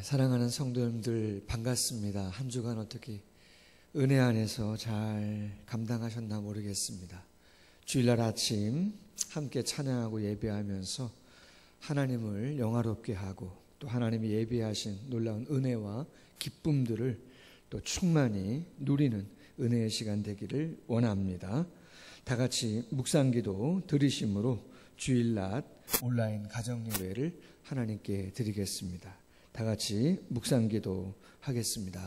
사랑하는 성도님들 반갑습니다. 한 주간 어떻게 은혜 안에서 잘 감당하셨나 모르겠습니다. 주일날 아침 함께 찬양하고 예배하면서 하나님을 영화롭게 하고 또 하나님이 예비하신 놀라운 은혜와 기쁨들을 또 충만히 누리는 은혜의 시간 되기를 원합니다. 다 같이 묵상기도 드리심으로 주일낮 온라인 가정예배를 하나님께 드리겠습니다. 다 같이 묵상기도 하겠습니다.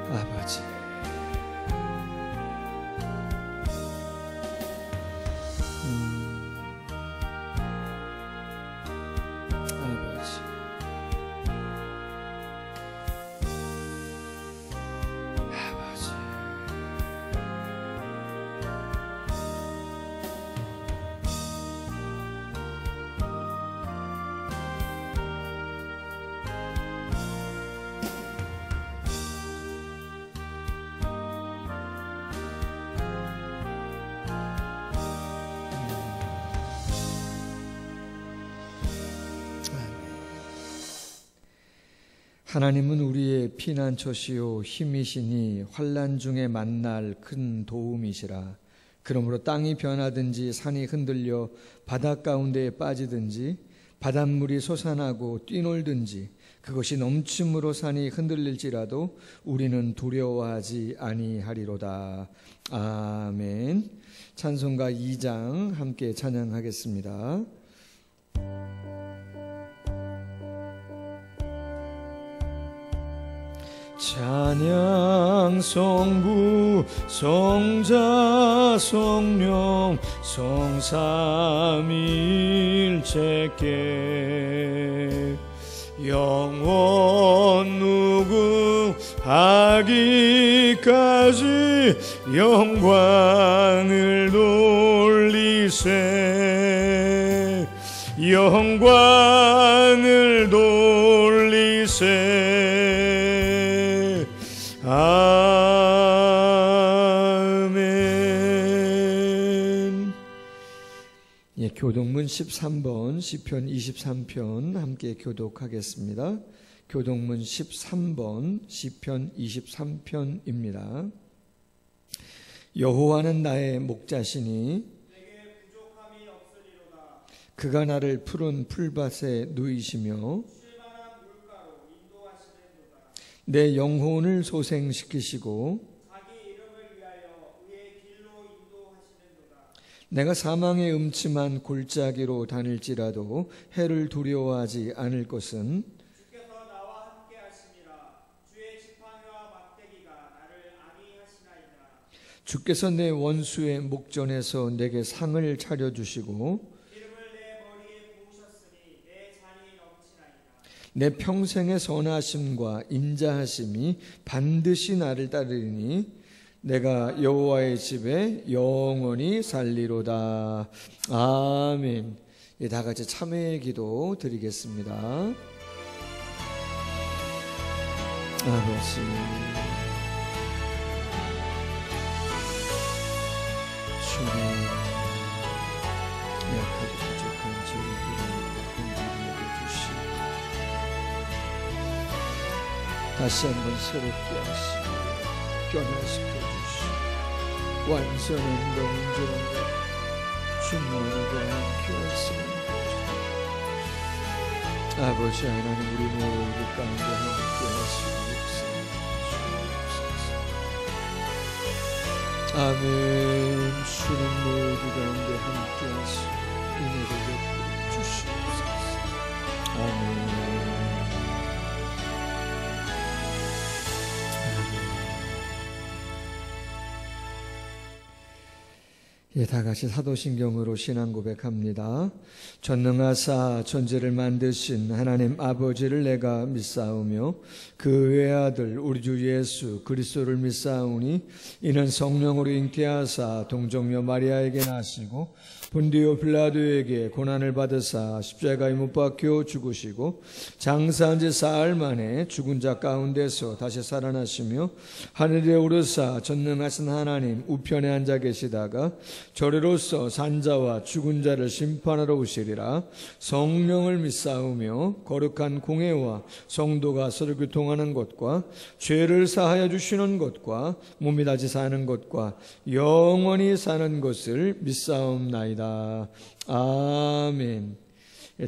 아버지, 하나님은 우리의 피난처시요 힘이시니 환난 중에 만날 큰 도움이시라. 그러므로 땅이 변하든지 산이 흔들려 바닷 가운데에 빠지든지 바닷물이 솟아나고 뛰놀든지 그것이 넘침으로 산이 흔들릴지라도 우리는 두려워하지 아니하리로다. 아멘. 찬송가 2장 함께 찬양하겠습니다. 찬양 성부 성자 성령 성삼일체께 영원 무궁하기까지 영광을 돌리세 영광을 돌리세. 아멘. 교독문 13번 시편 23편 함께 교독하겠습니다. 교독문 13번 시편 23편입니다. 여호와는 나의 목자시니 내게 부족함이 없으리로다. 그가 나를 푸른 풀밭에 누이시며 내 영혼을 소생시키시고 자기 이름을 위하여 의의 길로 인도하시는도다. 내가 사망의 음침한 골짜기로 다닐지라도 해를 두려워하지 않을 것은 주께서 나와 함께 하시니라. 주의 지팡이와 막대기가 나를 안위하시나이다. 주께서 내 원수의 목전에서 내게 상을 차려주시고 내 평생의 선하심과 인자하심이 반드시 나를 따르리니 내가 여호와의 집에 영원히 살리로다. 아멘. 다 같이 참회의 기도 드리겠습니다. 아버지, 주님, 약하고 부족한 저희들을 긍휼히 여겨주시고 다시 한번 새롭게 하시고 변화시켜 주시고 완전한 명절한 주님과 함께 하시는 아버지 하나님, 우리 모두 가운데 함께 하시고 역사해 주옵소서. 아멘. 주님 모두 가운데 함께 하시고 은혜를 베풀어 주시옵소서. 아멘. 다 같이 사도신경으로 신앙 고백합니다. 전능하사 천지를 만드신 하나님 아버지를 내가 믿사오며 그 외아들 우리 주 예수 그리스도를 믿사오니 이는 성령으로 잉태하사 동정녀 마리아에게 나시고 본디오 빌라도에게 고난을 받으사 십자가에 못 박혀 죽으시고 장사한 지 사흘 만에 죽은 자 가운데서 다시 살아나시며 하늘에 오르사 전능하신 하나님 우편에 앉아 계시다가 저리로서 산자와 죽은 자를 심판하러 오시리라. 성령을 믿사오며 거룩한 공회와 성도가 서로 교통하는 것과 죄를 사하여 주시는 것과 몸이 다시 사는 것과 영원히 사는 것을 믿사옵나이다. 아멘.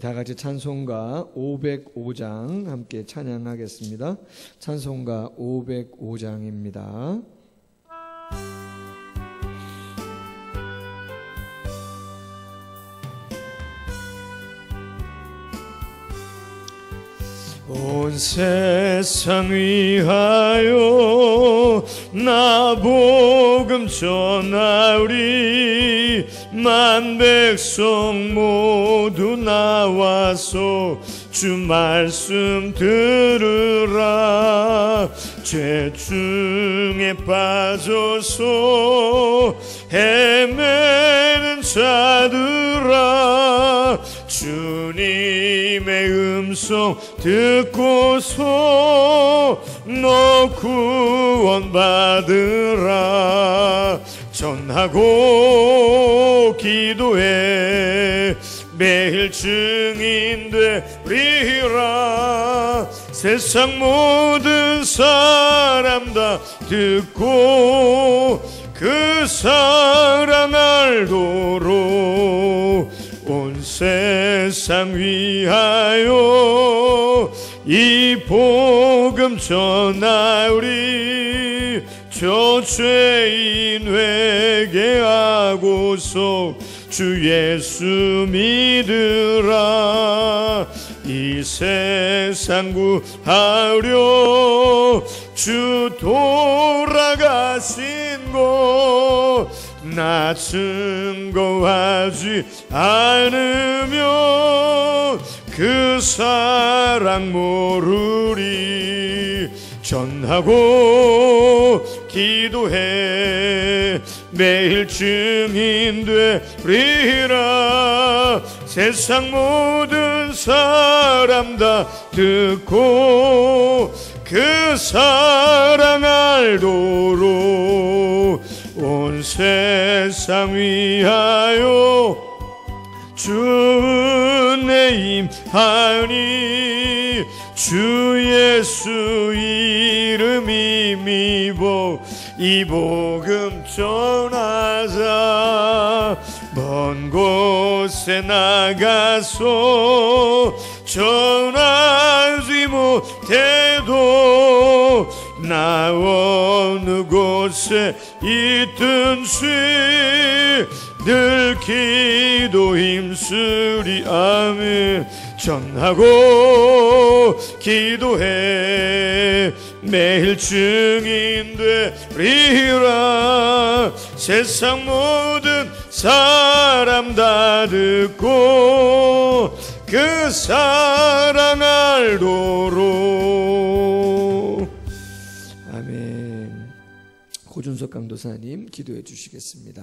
다 같이 찬송가 505장 함께 찬양하겠습니다. 찬송가 505장입니다. 온 세상 위하여 나 복음 전하리. 만 백성 모두 나와서 주 말씀 들으라. 죄 중에 빠져서 헤매는 자들아, 주님의 음성 듣고서 너 구원받으라. 전하고 기도해 매일 증인 되리라. 세상 모든 사람 다 듣고 그 사랑 알도록 온 세상 위하여 이 복음 전하리. 저 죄인 회개하고서 주 예수 믿으라. 이 세상 구하려 주 돌아가신 것 나 증거하지 않으면 그 사랑 모르리. 전하고 기도해 매일 증인 되리라. 세상 모든 사람 다 듣고 그 사랑 알도록 온 세상 위하여 주 은혜 임하니. 주 예수 이름 힘입어 이 복음 전하자. 먼 곳에 나가서 전하지 못해도 나 어느 곳에 있든지 늘 기도 힘쓰리. 아멘. 전하고 기도해 매일 증인 되리라. 세상 모든 사람 다 듣고 그 사랑 알도록. 아멘. 고준석 강도사님 기도해 주시겠습니다.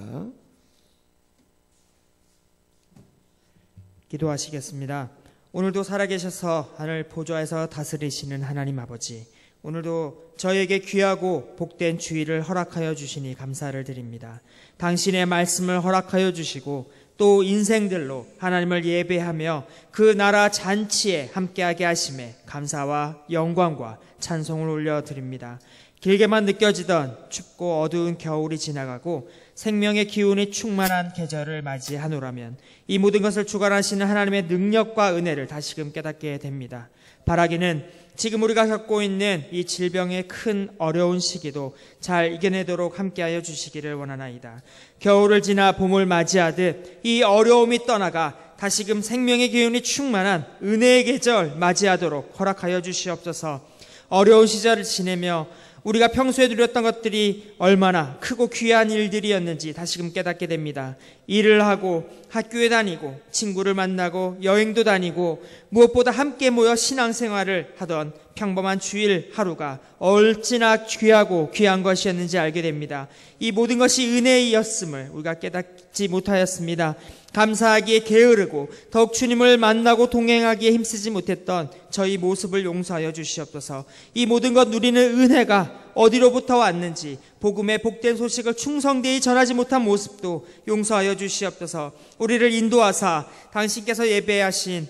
기도하시겠습니다. 오늘도 살아계셔서 하늘 보좌에서 다스리시는 하나님 아버지, 오늘도 저에게 귀하고 복된 주일을 허락하여 주시니 감사를 드립니다. 당신의 말씀을 허락하여 주시고 또 인생들로 하나님을 예배하며 그 나라 잔치에 함께하게 하심에 감사와 영광과 찬송을 올려드립니다. 길게만 느껴지던 춥고 어두운 겨울이 지나가고 생명의 기운이 충만한 계절을 맞이하노라면 이 모든 것을 주관하시는 하나님의 능력과 은혜를 다시금 깨닫게 됩니다. 바라기는 지금 우리가 겪고 있는 이 질병의 큰 어려운 시기도 잘 이겨내도록 함께하여 주시기를 원하나이다. 겨울을 지나 봄을 맞이하듯 이 어려움이 떠나가 다시금 생명의 기운이 충만한 은혜의 계절 맞이하도록 허락하여 주시옵소서. 어려운 시절을 지내며 우리가 평소에 누렸던 것들이 얼마나 크고 귀한 일들이었는지 다시금 깨닫게 됩니다. 일을 하고 학교에 다니고 친구를 만나고 여행도 다니고 무엇보다 함께 모여 신앙생활을 하던 평범한 주일 하루가 얼마나 귀하고 귀한 것이었는지 알게 됩니다. 이 모든 것이 은혜이었음을 우리가 깨닫지 못하였습니다. 감사하기에 게으르고 더욱 주님을 만나고 동행하기에 힘쓰지 못했던 저희 모습을 용서하여 주시옵소서. 이 모든 것 누리는 은혜가 어디로부터 왔는지 복음의 복된 소식을 충성되이 전하지 못한 모습도 용서하여 주시옵소서. 우리를 인도하사 당신께서 예비하신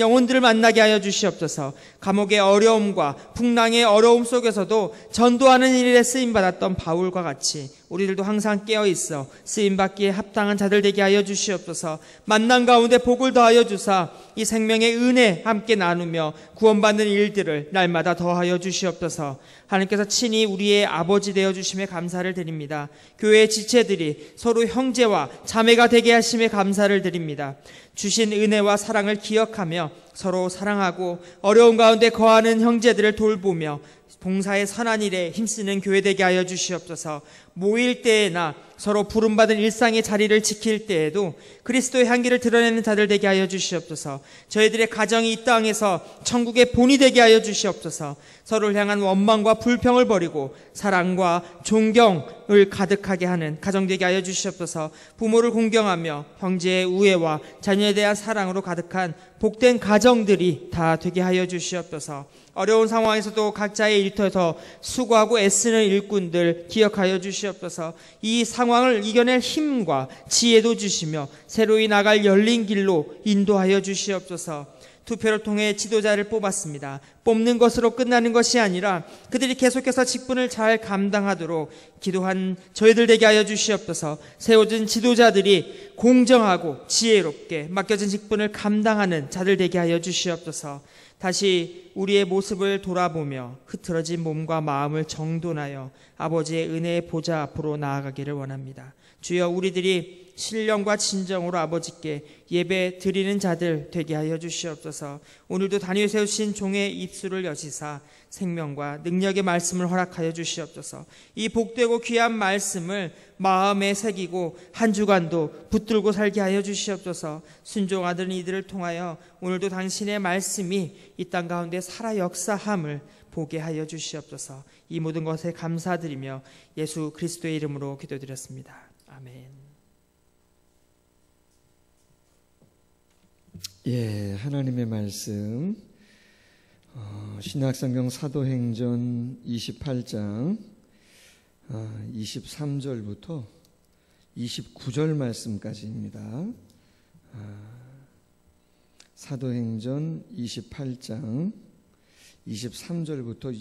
영혼들을 만나게 하여 주시옵소서. 감옥의 어려움과 풍랑의 어려움 속에서도 전도하는 일에 쓰임받았던 바울과 같이 우리들도 항상 깨어있어 쓰임받기에 합당한 자들 되게 하여 주시옵소서. 만난 가운데 복을 더하여 주사 이 생명의 은혜 함께 나누며 구원받는 일들을 날마다 더하여 주시옵소서. 하나님께서 친히 우리의 아버지 되어 주심에 감사를 드립니다. 교회의 지체들이 서로 형제와 자매가 되게 하심에 감사를 드립니다. 주신 은혜와 사랑을 기억하며 서로 사랑하고 어려운 가운데 거하는 형제들을 돌보며 봉사의 선한 일에 힘쓰는 교회 되게 하여 주시옵소서. 모일 때에나 서로 부름받은 일상의 자리를 지킬 때에도 그리스도의 향기를 드러내는 자들 되게 하여 주시옵소서. 저희들의 가정이 이 땅에서 천국의 본이 되게 하여 주시옵소서. 서로를 향한 원망과 불평을 버리고 사랑과 존경을 가득하게 하는 가정 되게 하여 주시옵소서. 부모를 공경하며 형제의 우애와 자녀에 대한 사랑으로 가득한 복된 가정들이 다 되게 하여 주시옵소서. 어려운 상황에서도 각자의 일터에서 수고하고 애쓰는 일꾼들 기억하여 주시옵소서. 이 상황을 이겨낼 힘과 지혜도 주시며 새로이 나갈 열린 길로 인도하여 주시옵소서. 투표를 통해 지도자를 뽑았습니다. 뽑는 것으로 끝나는 것이 아니라 그들이 계속해서 직분을 잘 감당하도록 기도한 저희들 되게 하여 주시옵소서. 세워진 지도자들이 공정하고 지혜롭게 맡겨진 직분을 감당하는 자들 되게 하여 주시옵소서. 다시 우리의 모습을 돌아보며 흐트러진 몸과 마음을 정돈하여 아버지의 은혜의 보좌 앞으로 나아가기를 원합니다. 주여, 우리들이 신령과 진정으로 아버지께 예배 드리는 자들 되게 하여 주시옵소서. 오늘도 단위에 세우신 종의 입술을 여시사 생명과 능력의 말씀을 허락하여 주시옵소서. 이 복되고 귀한 말씀을 마음에 새기고 한 주간도 붙들고 살게 하여 주시옵소서. 순종하던 이들을 통하여 오늘도 당신의 말씀이 이 땅 가운데 살아 역사함을 보게 하여 주시옵소서. 이 모든 것에 감사드리며 예수 그리스도의 이름으로 기도드렸습니다. 아멘. 예, 하나님의 말씀 신약성경 사도행전 28장 23절부터 29절 말씀까지입니다. 사도행전 28장 23절부터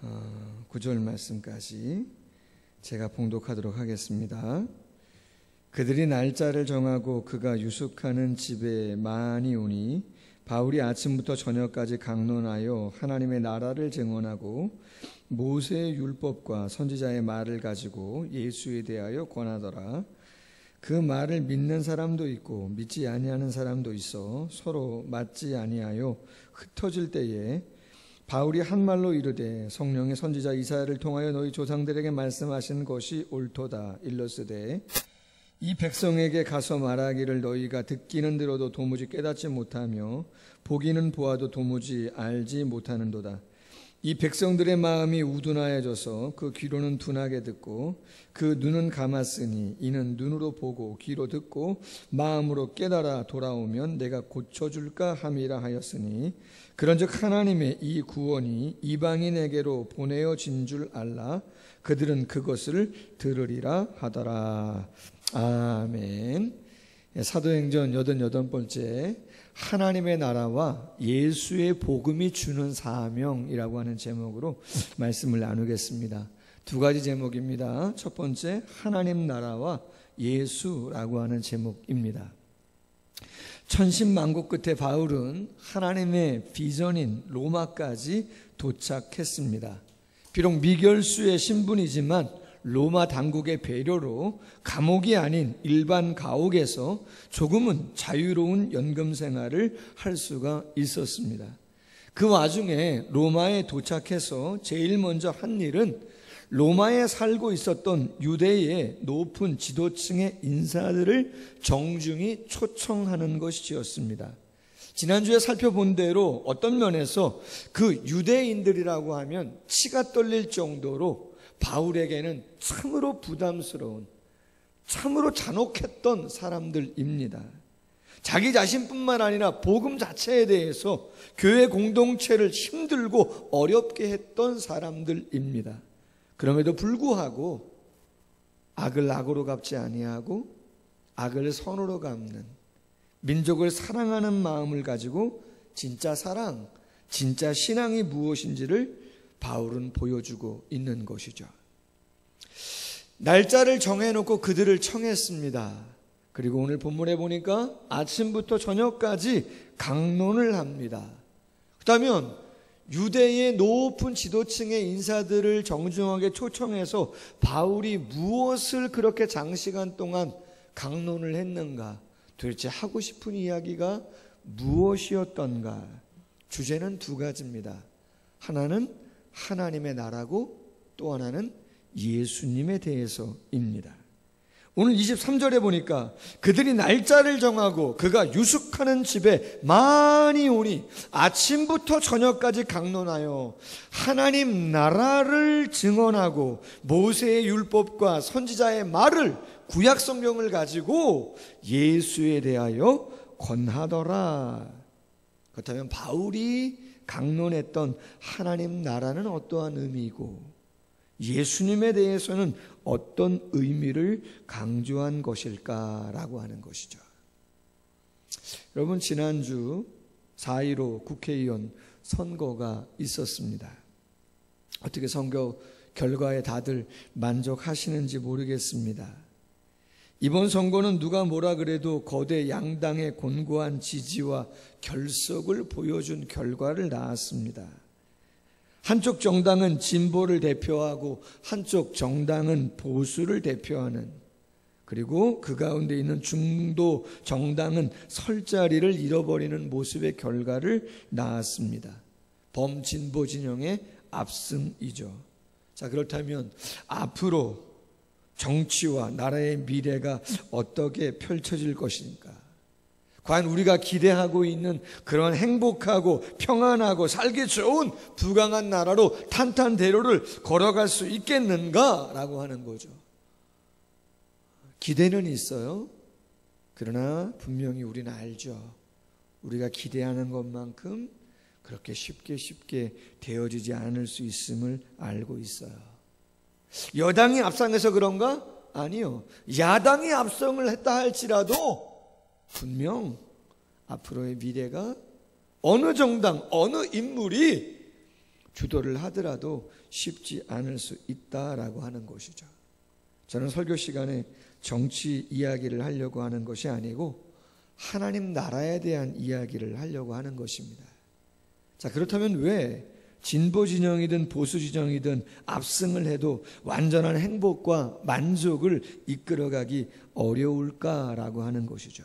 29절 말씀까지 제가 봉독하도록 하겠습니다. 그들이 날짜를 정하고 그가 유숙하는 집에 많이 오니 바울이 아침부터 저녁까지 강론하여 하나님의 나라를 증언하고 모세의 율법과 선지자의 말을 가지고 예수에 대하여 권하더라. 그 말을 믿는 사람도 있고 믿지 아니하는 사람도 있어 서로 맞지 아니하여 흩어질 때에 바울이 한 말로 이르되 성령의 선지자 이사야를 통하여 너희 조상들에게 말씀하신 것이 옳도다 일렀으되 이 백성에게 가서 말하기를 너희가 듣기는 들어도 도무지 깨닫지 못하며 보기는 보아도 도무지 알지 못하는도다. 이 백성들의 마음이 우둔하여져서 그 귀로는 둔하게 듣고 그 눈은 감았으니 이는 눈으로 보고 귀로 듣고 마음으로 깨달아 돌아오면 내가 고쳐줄까 함이라 하였으니 그런즉 하나님의 이 구원이 이방인에게로 보내어진 줄 알라. 그들은 그것을 들으리라 하더라. 아멘. 사도행전 88번째 하나님의 나라와 예수의 복음이 주는 사명이라고 하는 제목으로 말씀을 나누겠습니다. 두 가지 제목입니다. 첫 번째, 하나님 나라와 예수라고 하는 제목입니다. 천신만고 끝에 바울은 하나님의 비전인 로마까지 도착했습니다. 비록 미결수의 신분이지만 로마 당국의 배려로 감옥이 아닌 일반 가옥에서 조금은 자유로운 연금 생활을 할 수가 있었습니다. 그 와중에 로마에 도착해서 제일 먼저 한 일은 로마에 살고 있었던 유대의 높은 지도층의 인사들을 정중히 초청하는 것이었습니다. 지난주에 살펴본 대로 어떤 면에서 그 유대인들이라고 하면 치가 떨릴 정도로 바울에게는 참으로 부담스러운, 참으로 잔혹했던 사람들입니다. 자기 자신뿐만 아니라 복음 자체에 대해서 교회 공동체를 힘들고 어렵게 했던 사람들입니다. 그럼에도 불구하고 악을 악으로 갚지 아니하고 악을 선으로 갚는, 민족을 사랑하는 마음을 가지고 진짜 사랑, 진짜 신앙이 무엇인지를 바울은 보여주고 있는 것이죠. 날짜를 정해놓고 그들을 청했습니다. 그리고 오늘 본문에 보니까 아침부터 저녁까지 강론을 합니다. 그렇다면 유대의 높은 지도층의 인사들을 정중하게 초청해서 바울이 무엇을 그렇게 장시간 동안 강론을 했는가? 도대체 하고 싶은 이야기가 무엇이었던가? 주제는 두 가지입니다. 하나는 하나님의 나라고 또 하나는 예수님에 대해서입니다. 오늘 23절에 보니까 그들이 날짜를 정하고 그가 유숙하는 집에 많이 오니 아침부터 저녁까지 강론하여 하나님 나라를 증언하고 모세의 율법과 선지자의 말을, 구약 성경을 가지고 예수에 대하여 권하더라. 그렇다면 바울이 강론했던 하나님 나라는 어떠한 의미이고 예수님에 대해서는 어떤 의미를 강조한 것일까라고 하는 것이죠. 여러분, 지난주 4.15 국회의원 선거가 있었습니다. 어떻게 선거 결과에 다들 만족하시는지 모르겠습니다. 이번 선거는 누가 뭐라 그래도 거대 양당의 곤고한 지지와 결속을 보여준 결과를 낳았습니다. 한쪽 정당은 진보를 대표하고 한쪽 정당은 보수를 대표하는, 그리고 그 가운데 있는 중도 정당은 설 자리를 잃어버리는 모습의 결과를 낳았습니다. 범진보 진영의 압승이죠. 자, 그렇다면 앞으로 정치와 나라의 미래가 어떻게 펼쳐질 것인가? 과연 우리가 기대하고 있는 그런 행복하고 평안하고 살기 좋은 부강한 나라로 탄탄대로를 걸어갈 수 있겠는가라고 하는 거죠. 기대는 있어요. 그러나 분명히 우리는 알죠. 우리가 기대하는 것만큼 그렇게 쉽게 되어지지 않을 수 있음을 알고 있어요. 여당이 앞장해서 그런가? 아니요. 야당이 압승을 했다 할지라도 분명 앞으로의 미래가 어느 정당, 어느 인물이 주도를 하더라도 쉽지 않을 수 있다라고 하는 것이죠. 저는 설교 시간에 정치 이야기를 하려고 하는 것이 아니고 하나님 나라에 대한 이야기를 하려고 하는 것입니다. 자, 그렇다면 왜 진보 진영이든 보수 진영이든 압승을 해도 완전한 행복과 만족을 이끌어가기 어려울까라고 하는 것이죠.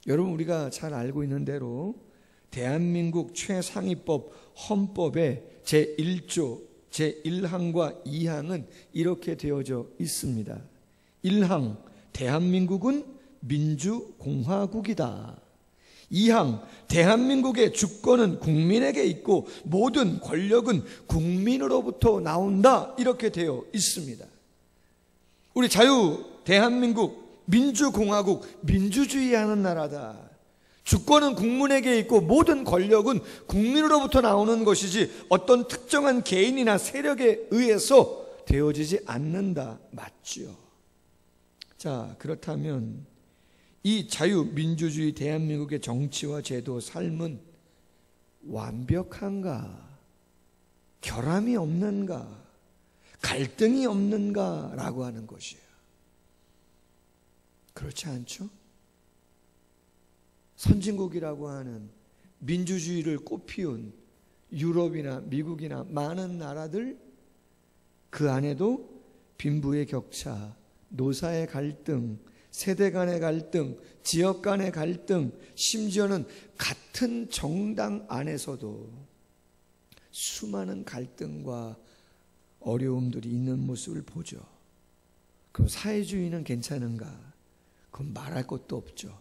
여러분, 우리가 잘 알고 있는 대로 대한민국 최상위법 헌법의 제1조 제1항과 2항은 이렇게 되어져 있습니다. 1항, 대한민국은 민주공화국이다. 2항, 대한민국의 주권은 국민에게 있고 모든 권력은 국민으로부터 나온다. 이렇게 되어 있습니다. 우리 대한민국 민주공화국, 민주주의하는 나라다. 주권은 국민에게 있고 모든 권력은 국민으로부터 나오는 것이지 어떤 특정한 개인이나 세력에 의해서 되어지지 않는다. 맞죠? 자, 그렇다면 이 자유민주주의 대한민국의 정치와 제도, 삶은 완벽한가? 결함이 없는가? 갈등이 없는가? 라고 하는 것이에요. 그렇지 않죠? 선진국이라고 하는 민주주의를 꽃피운 유럽이나 미국이나 많은 나라들, 그 안에도 빈부의 격차, 노사의 갈등, 세대 간의 갈등, 지역 간의 갈등, 심지어는 같은 정당 안에서도 수많은 갈등과 어려움들이 있는 모습을 보죠. 그럼 사회주의는 괜찮은가? 그건 말할 것도 없죠.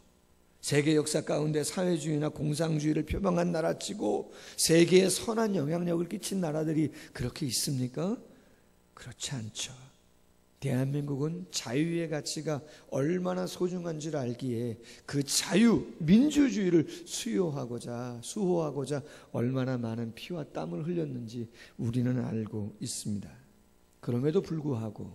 세계 역사 가운데 사회주의나 공산주의를 표방한 나라치고 세계에 선한 영향력을 끼친 나라들이 그렇게 있습니까? 그렇지 않죠. 대한민국은 자유의 가치가 얼마나 소중한 줄 알기에 그 자유, 민주주의를 수호하고자 얼마나 많은 피와 땀을 흘렸는지 우리는 알고 있습니다. 그럼에도 불구하고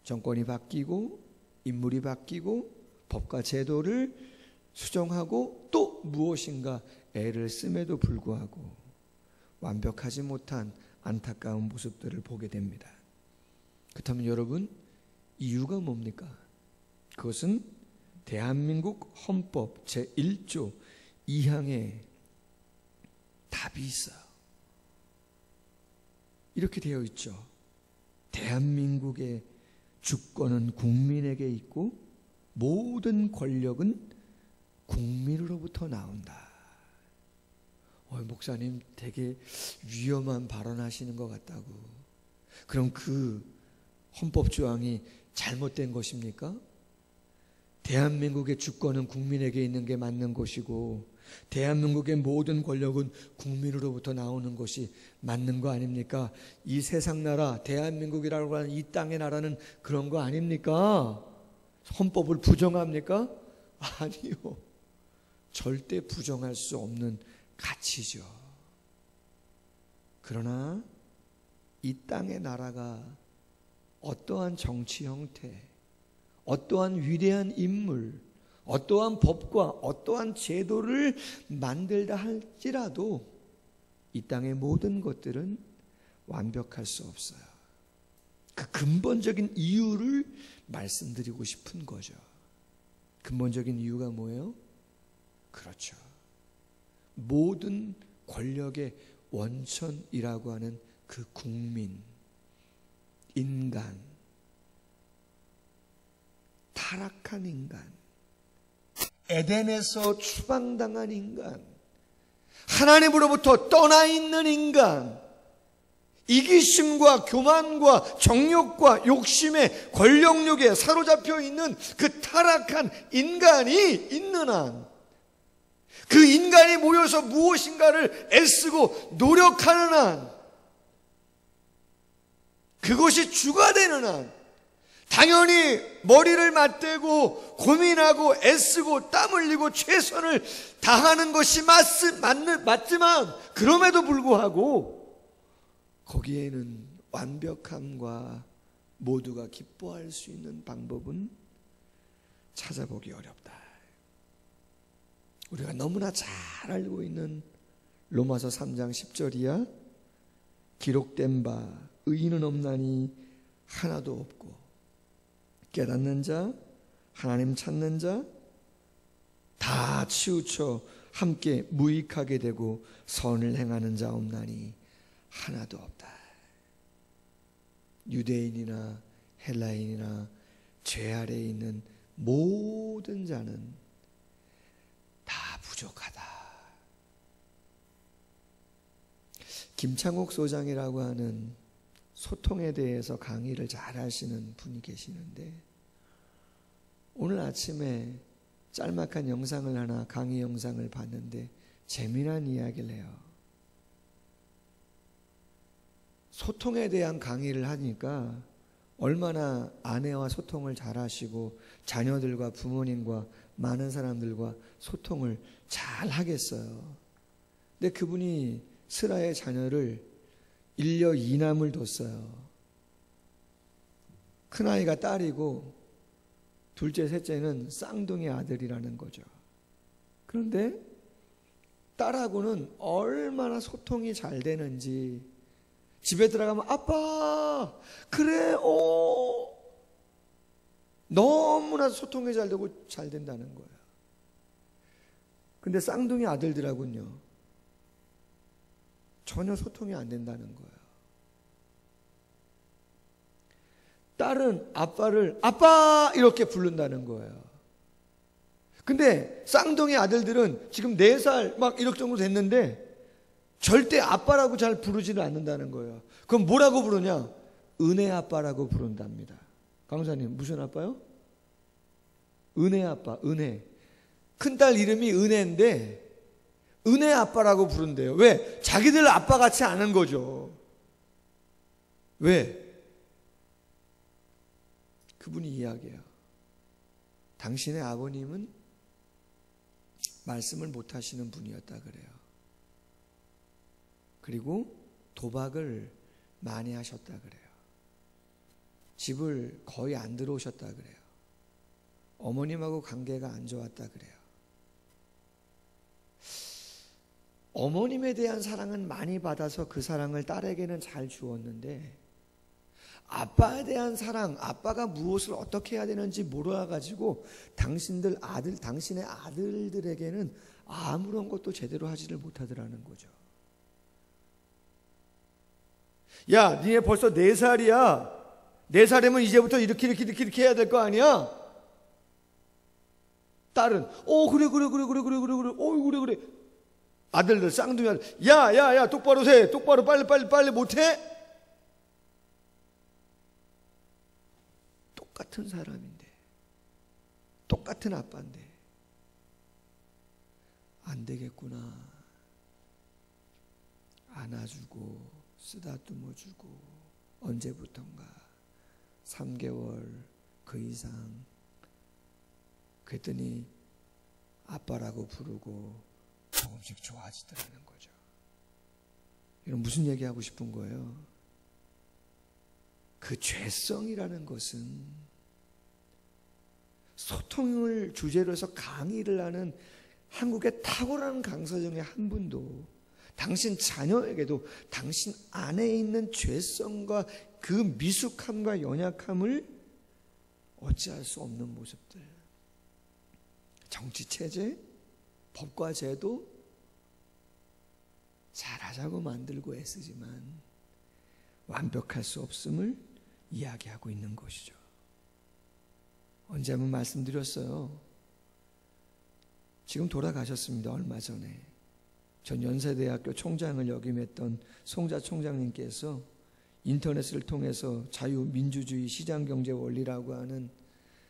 정권이 바뀌고 인물이 바뀌고 법과 제도를 수정하고 또 무엇인가 애를 씀에도 불구하고 완벽하지 못한 안타까운 모습들을 보게 됩니다. 그렇다면 여러분, 이유가 뭡니까? 그것은 대한민국 헌법 제1조 2항에 답이 있어요. 이렇게 되어 있죠. 대한민국의 주권은 국민에게 있고 모든 권력은 국민으로부터 나온다. 목사님 되게 위험한 발언하시는 것 같다고. 그럼 그 헌법 조항이 잘못된 것입니까? 대한민국의 주권은 국민에게 있는 게 맞는 것이고 대한민국의 모든 권력은 국민으로부터 나오는 것이 맞는 거 아닙니까? 이 세상 나라, 대한민국이라고 하는 이 땅의 나라는 그런 거 아닙니까? 헌법을 부정합니까? 아니요. 절대 부정할 수 없는 가치죠. 그러나 이 땅의 나라가 어떠한 정치 형태, 어떠한 위대한 인물, 어떠한 법과 어떠한 제도를 만들다 할지라도 이 땅의 모든 것들은 완벽할 수 없어요. 그 근본적인 이유를 말씀드리고 싶은 거죠. 근본적인 이유가 뭐예요? 그렇죠. 모든 권력의 원천이라고 하는 그 국민, 인간, 타락한 인간, 에덴에서 추방당한 인간, 하나님으로부터 떠나 있는 인간, 이기심과 교만과 정욕과 욕심에 권력욕에 사로잡혀 있는 그 타락한 인간이 있는 한, 그 인간이 모여서 무엇인가를 애쓰고 노력하는 한, 그것이 주가 되는 한, 당연히 머리를 맞대고 고민하고 애쓰고 땀 흘리고 최선을 다하는 것이 맞지만 그럼에도 불구하고 거기에는 완벽함과 모두가 기뻐할 수 있는 방법은 찾아보기 어렵다. 우리가 너무나 잘 알고 있는 로마서 3장 10절이야. 기록된 바 의인은 없나니 하나도 없고 깨닫는 자, 하나님 찾는 자 다 치우쳐 함께 무익하게 되고 선을 행하는 자 없나니 하나도 없다. 유대인이나 헬라인이나 죄 아래에 있는 모든 자는 다 부족하다. 김창옥 소장이라고 하는 소통에 대해서 강의를 잘 하시는 분이 계시는데 오늘 아침에 짤막한 영상을 하나 강의 영상을 봤는데 재미난 이야기를 해요. 소통에 대한 강의를 하니까 얼마나 아내와 소통을 잘 하시고 자녀들과 부모님과 많은 사람들과 소통을 잘 하겠어요. 근데 그분이 슬아의 자녀를 1녀 2남을 뒀어요. 큰아이가 딸이고 둘째 셋째는 쌍둥이 아들이라는 거죠. 그런데 딸하고는 얼마나 소통이 잘 되는지 집에 들어가면 아빠 그래 너무나 소통이 잘 되고 잘 된다는 거예요. 근데 쌍둥이 아들들하고는요 전혀 소통이 안 된다는 거예요. 딸은 아빠를 아빠 이렇게 부른다는 거예요. 근데 쌍둥이 아들들은 지금 4살 막 이렇게 정도 됐는데 절대 아빠라고 잘 부르지는 않는다는 거예요. 그럼 뭐라고 부르냐? 은혜 아빠라고 부른답니다. 강사님 무슨 아빠요? 은혜 아빠, 은혜. 큰딸 이름이 은혜인데 은혜 아빠라고 부른대요. 왜? 자기들 아빠 같지 않은 거죠. 왜? 그분이 이야기해요. 당신의 아버님은 말씀을 못 하시는 분이었다 그래요. 그리고 도박을 많이 하셨다 그래요. 집을 거의 안 들어오셨다 그래요. 어머님하고 관계가 안 좋았다 그래요. 어머님에 대한 사랑은 많이 받아서 그 사랑을 딸에게는 잘 주었는데 아빠에 대한 사랑, 아빠가 무엇을 어떻게 해야 되는지 몰라가지고 당신의 아들들에게는 아무런 것도 제대로 하지를 못하더라는 거죠. 야, 니네 벌써 4살이야. 4살이면 이제부터 이렇게 해야 될 거 아니야? 딸은 그래. 아들들 쌍둥이 아들, 야 똑바로 해. 똑바로 빨리 못해? 똑같은 사람인데, 똑같은 아빠인데 안 되겠구나. 안아주고 쓰다듬어주고 언제부턴가 3개월 그 이상 그랬더니 아빠라고 부르고 조금씩 좋아지더라는 거죠. 이런 무슨 얘기하고 싶은 거예요? 그 죄성이라는 것은 소통을 주제로 해서 강의를 하는 한국의 탁월한 강사 중에 한 분도 당신 자녀에게도 당신 안에 있는 죄성과 그 미숙함과 연약함을 어찌할 수 없는 모습들, 정치체제, 법과 제도 잘하자고 만들고 애쓰지만 완벽할 수 없음을 이야기하고 있는 것이죠. 언제 한번 말씀드렸어요. 지금 돌아가셨습니다. 얼마 전에 전 연세대학교 총장을 역임했던 송자 총장님께서 인터넷을 통해서 자유민주주의 시장경제 원리라고 하는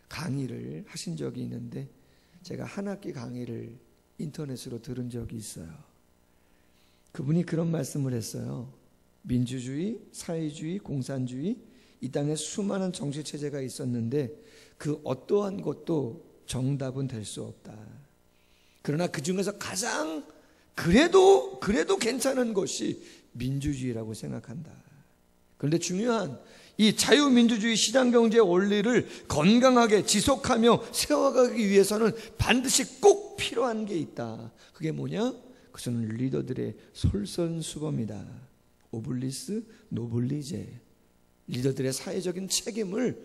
강의를 하신 적이 있는데 제가 한 학기 강의를 인터넷으로 들은 적이 있어요. 그분이 그런 말씀을 했어요. 민주주의, 사회주의, 공산주의, 이 땅에 수많은 정치체제가 있었는데 그 어떠한 것도 정답은 될 수 없다. 그러나 그 중에서 가장 그래도 괜찮은 것이 민주주의라고 생각한다. 그런데 중요한 이 자유민주주의 시장경제 원리를 건강하게 지속하며 세워가기 위해서는 반드시 꼭 필요한 게 있다. 그게 뭐냐? 그것은 리더들의 솔선수범이다. 오블리스 노블리제. 리더들의 사회적인 책임을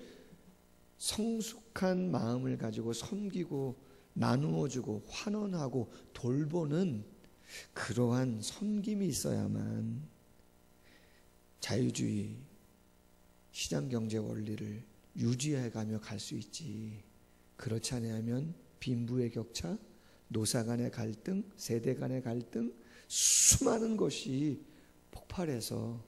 성숙한 마음을 가지고 섬기고 나누어주고 환원하고 돌보는 그러한 섬김이 있어야만 자유주의 시장경제 원리를 유지해가며 갈 수 있지. 그렇지 않으면 빈부의 격차, 노사 간의 갈등, 세대 간의 갈등, 수많은 것이 폭발해서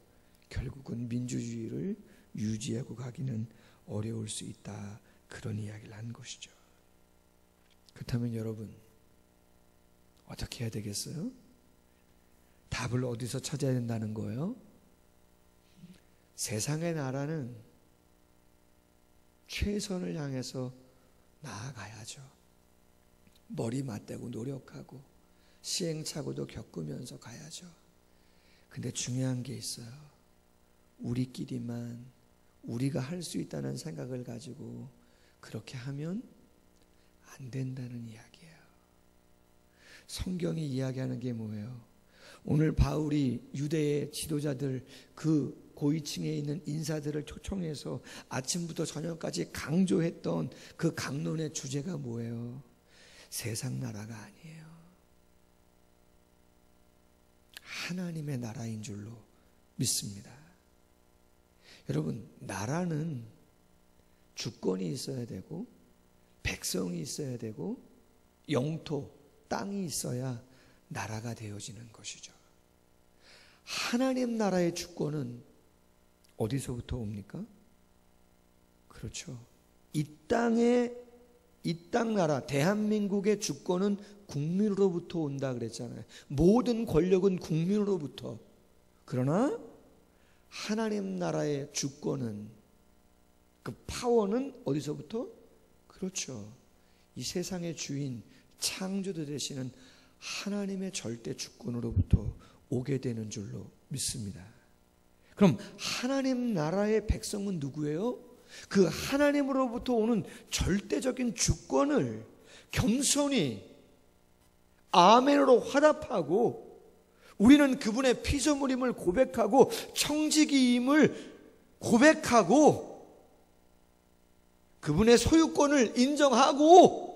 결국은 민주주의를 유지하고 가기는 어려울 수 있다. 그런 이야기를 한 것이죠. 그렇다면 여러분 어떻게 해야 되겠어요? 답을 어디서 찾아야 된다는 거예요? 세상의 나라는 최선을 향해서 나아가야죠. 머리 맞대고 노력하고 시행착오도 겪으면서 가야죠. 근데 중요한 게 있어요. 우리끼리만 우리가 할 수 있다는 생각을 가지고 그렇게 하면 안 된다는 이야기예요. 성경이 이야기하는 게 뭐예요? 오늘 바울이 유대의 지도자들, 그 고위층에 있는 인사들을 초청해서 아침부터 저녁까지 강조했던 그 강론의 주제가 뭐예요? 세상 나라가 아니에요. 하나님의 나라인 줄로 믿습니다. 여러분, 나라는 주권이 있어야 되고 백성이 있어야 되고 영토, 땅이 있어야 나라가 되어지는 것이죠. 하나님 나라의 주권은 어디서부터 옵니까? 그렇죠. 이 땅에 이 땅 나라 대한민국의 주권은 국민으로부터 온다 그랬잖아요. 모든 권력은 국민으로부터. 그러나 하나님 나라의 주권은, 그 파워는 어디서부터? 그렇죠. 이 세상의 주인, 창조주 되시는 하나님의 절대 주권으로부터 오게 되는 줄로 믿습니다. 그럼 하나님 나라의 백성은 누구예요? 그 하나님으로부터 오는 절대적인 주권을 겸손히 아멘으로 화답하고, 우리는 그분의 피조물임을 고백하고 청지기임을 고백하고 그분의 소유권을 인정하고,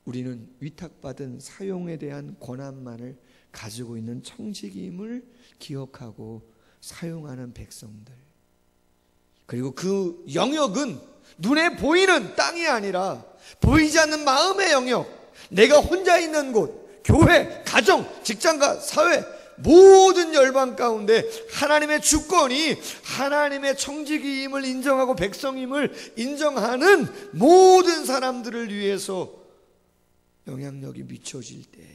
우리는 위탁받은 사용에 대한 권한만을 가지고 있는 청지기임을 기억하고 사용하는 백성들, 그리고 그 영역은 눈에 보이는 땅이 아니라 보이지 않는 마음의 영역, 내가 혼자 있는 곳, 교회, 가정, 직장과 사회, 모든 열방 가운데 하나님의 주권이 하나님의 청지기임을 인정하고 백성임을 인정하는 모든 사람들을 위해서 영향력이 미쳐질 때,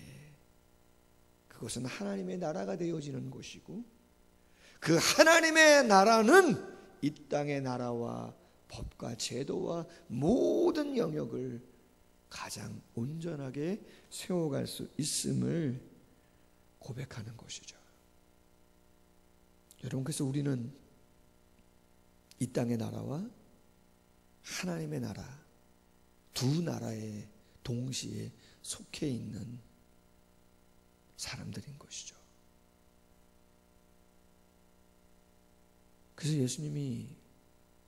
그것은 하나님의 나라가 되어지는 곳이고, 그 하나님의 나라는 이 땅의 나라와 법과 제도와 모든 영역을 가장 온전하게 세워갈 수 있음을 고백하는 것이죠. 여러분, 그래서 우리는 이 땅의 나라와 하나님의 나라, 두 나라에 동시에 속해 있는 사람들인 것이죠. 그래서 예수님이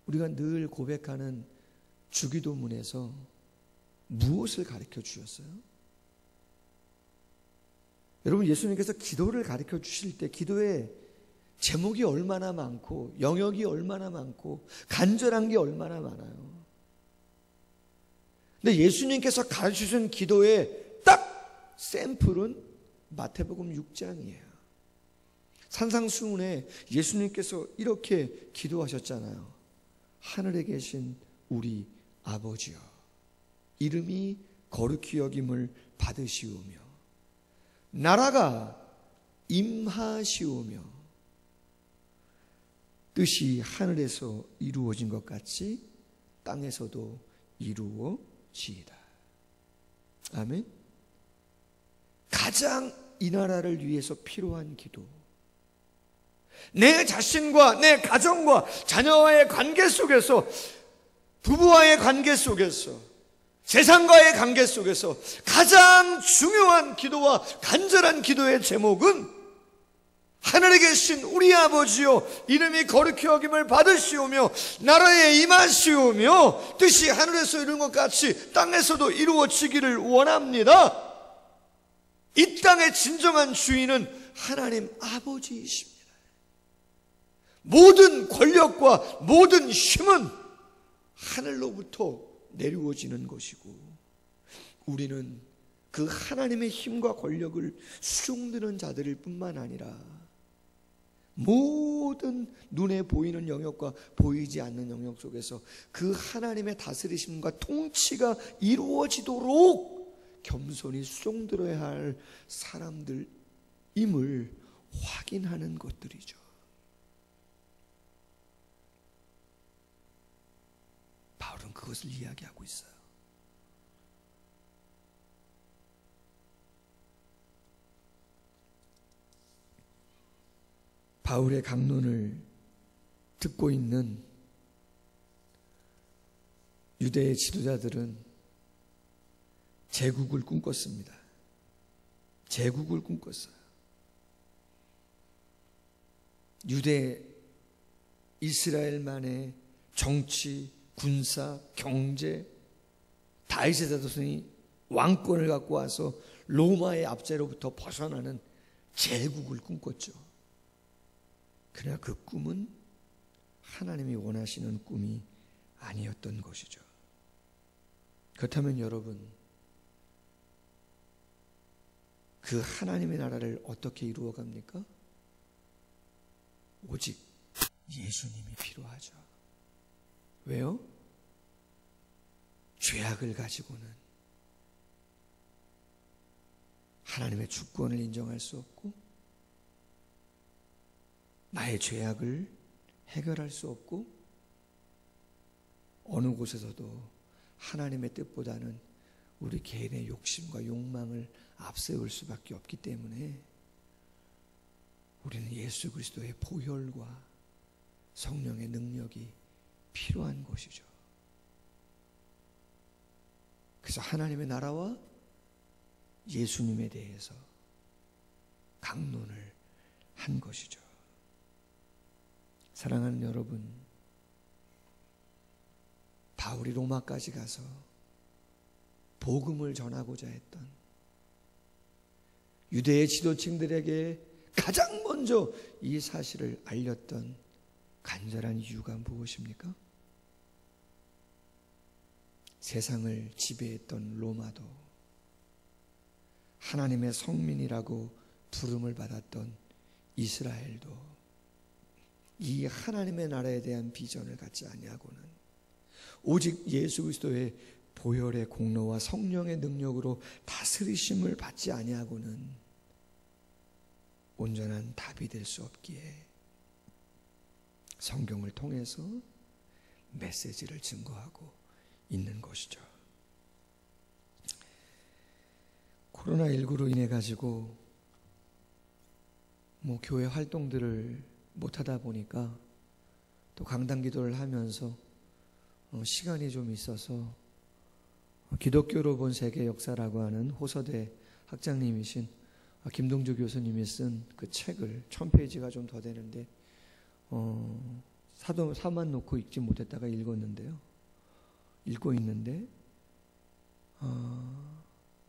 우리가 늘 고백하는 주기도문에서 무엇을 가르쳐 주셨어요? 여러분, 예수님께서 기도를 가르쳐 주실 때 기도의 제목이 얼마나 많고 영역이 얼마나 많고 간절한 게 얼마나 많아요. 근데 예수님께서 가르쳐 주신 기도의 딱 샘플은 마태복음 6장이에요. 산상수훈에 예수님께서 이렇게 기도하셨잖아요. 하늘에 계신 우리 아버지여, 이름이 거룩히 여김을 받으시오며 나라가 임하시오며 뜻이 하늘에서 이루어진 것 같이 땅에서도 이루어지이다. 아멘. 가장 이 나라를 위해서 필요한 기도, 내 자신과 내 가정과 자녀와의 관계 속에서, 부부와의 관계 속에서, 세상과의 관계 속에서 가장 중요한 기도와 간절한 기도의 제목은 하늘에 계신 우리 아버지요, 이름이 거룩히 여김을 받으시오며 나라에 임하시오며 뜻이 하늘에서 이룬 것 같이 땅에서도 이루어지기를 원합니다. 이 땅의 진정한 주인은 하나님 아버지이십니다. 모든 권력과 모든 힘은 하늘로부터 내려오지는 것이고, 우리는 그 하나님의 힘과 권력을 수종드는 자들일 뿐만 아니라 모든 눈에 보이는 영역과 보이지 않는 영역 속에서 그 하나님의 다스리심과 통치가 이루어지도록 겸손히 수종들어야 할 사람들임을 확인하는 것들이죠. 바울은 그것을 이야기하고 있어요. 바울의 강론을 듣고 있는 유대의 지도자들은 제국을 꿈꿨습니다. 제국을 꿈꿨어요. 유대 이스라엘만의 정치, 군사, 경제, 다윗의 자손이 왕권을 갖고 와서 로마의 압제로부터 벗어나는 제국을 꿈꿨죠. 그러나 그 꿈은 하나님이 원하시는 꿈이 아니었던 것이죠. 그렇다면 여러분, 그 하나님의 나라를 어떻게 이루어갑니까? 오직 예수님이 필요하죠. 왜요? 죄악을 가지고는 하나님의 주권을 인정할 수 없고 나의 죄악을 해결할 수 없고 어느 곳에서도 하나님의 뜻보다는 우리 개인의 욕심과 욕망을 앞세울 수밖에 없기 때문에 우리는 예수 그리스도의 보혈과 성령의 능력이 필요한 것이죠. 그래서 하나님의 나라와 예수님에 대해서 강론을 한 것이죠. 사랑하는 여러분, 바울이 로마까지 가서 복음을 전하고자 했던 유대의 지도층들에게 가장 먼저 이 사실을 알렸던 간절한 이유가 무엇입니까? 세상을 지배했던 로마도 하나님의 성민이라고 부름을 받았던 이스라엘도 이 하나님의 나라에 대한 비전을 갖지 아니하고는 오직 예수 그리스도의 보혈의 공로와 성령의 능력으로 다스리심을 받지 아니하고는 온전한 답이 될 수 없기에 성경을 통해서 메시지를 증거하고 있는 것이죠. 코로나19로 인해 가지고 교회 활동들을 못하다 보니까 또 강단 기도를 하면서 시간이 좀 있어서 기독교로 본 세계 역사라고 하는 호서대 학장님이신 김동주 교수님이 쓴 그 책을 1000페이지가 좀 더 되는데 사만 놓고 읽지 못했다가 읽고 있는데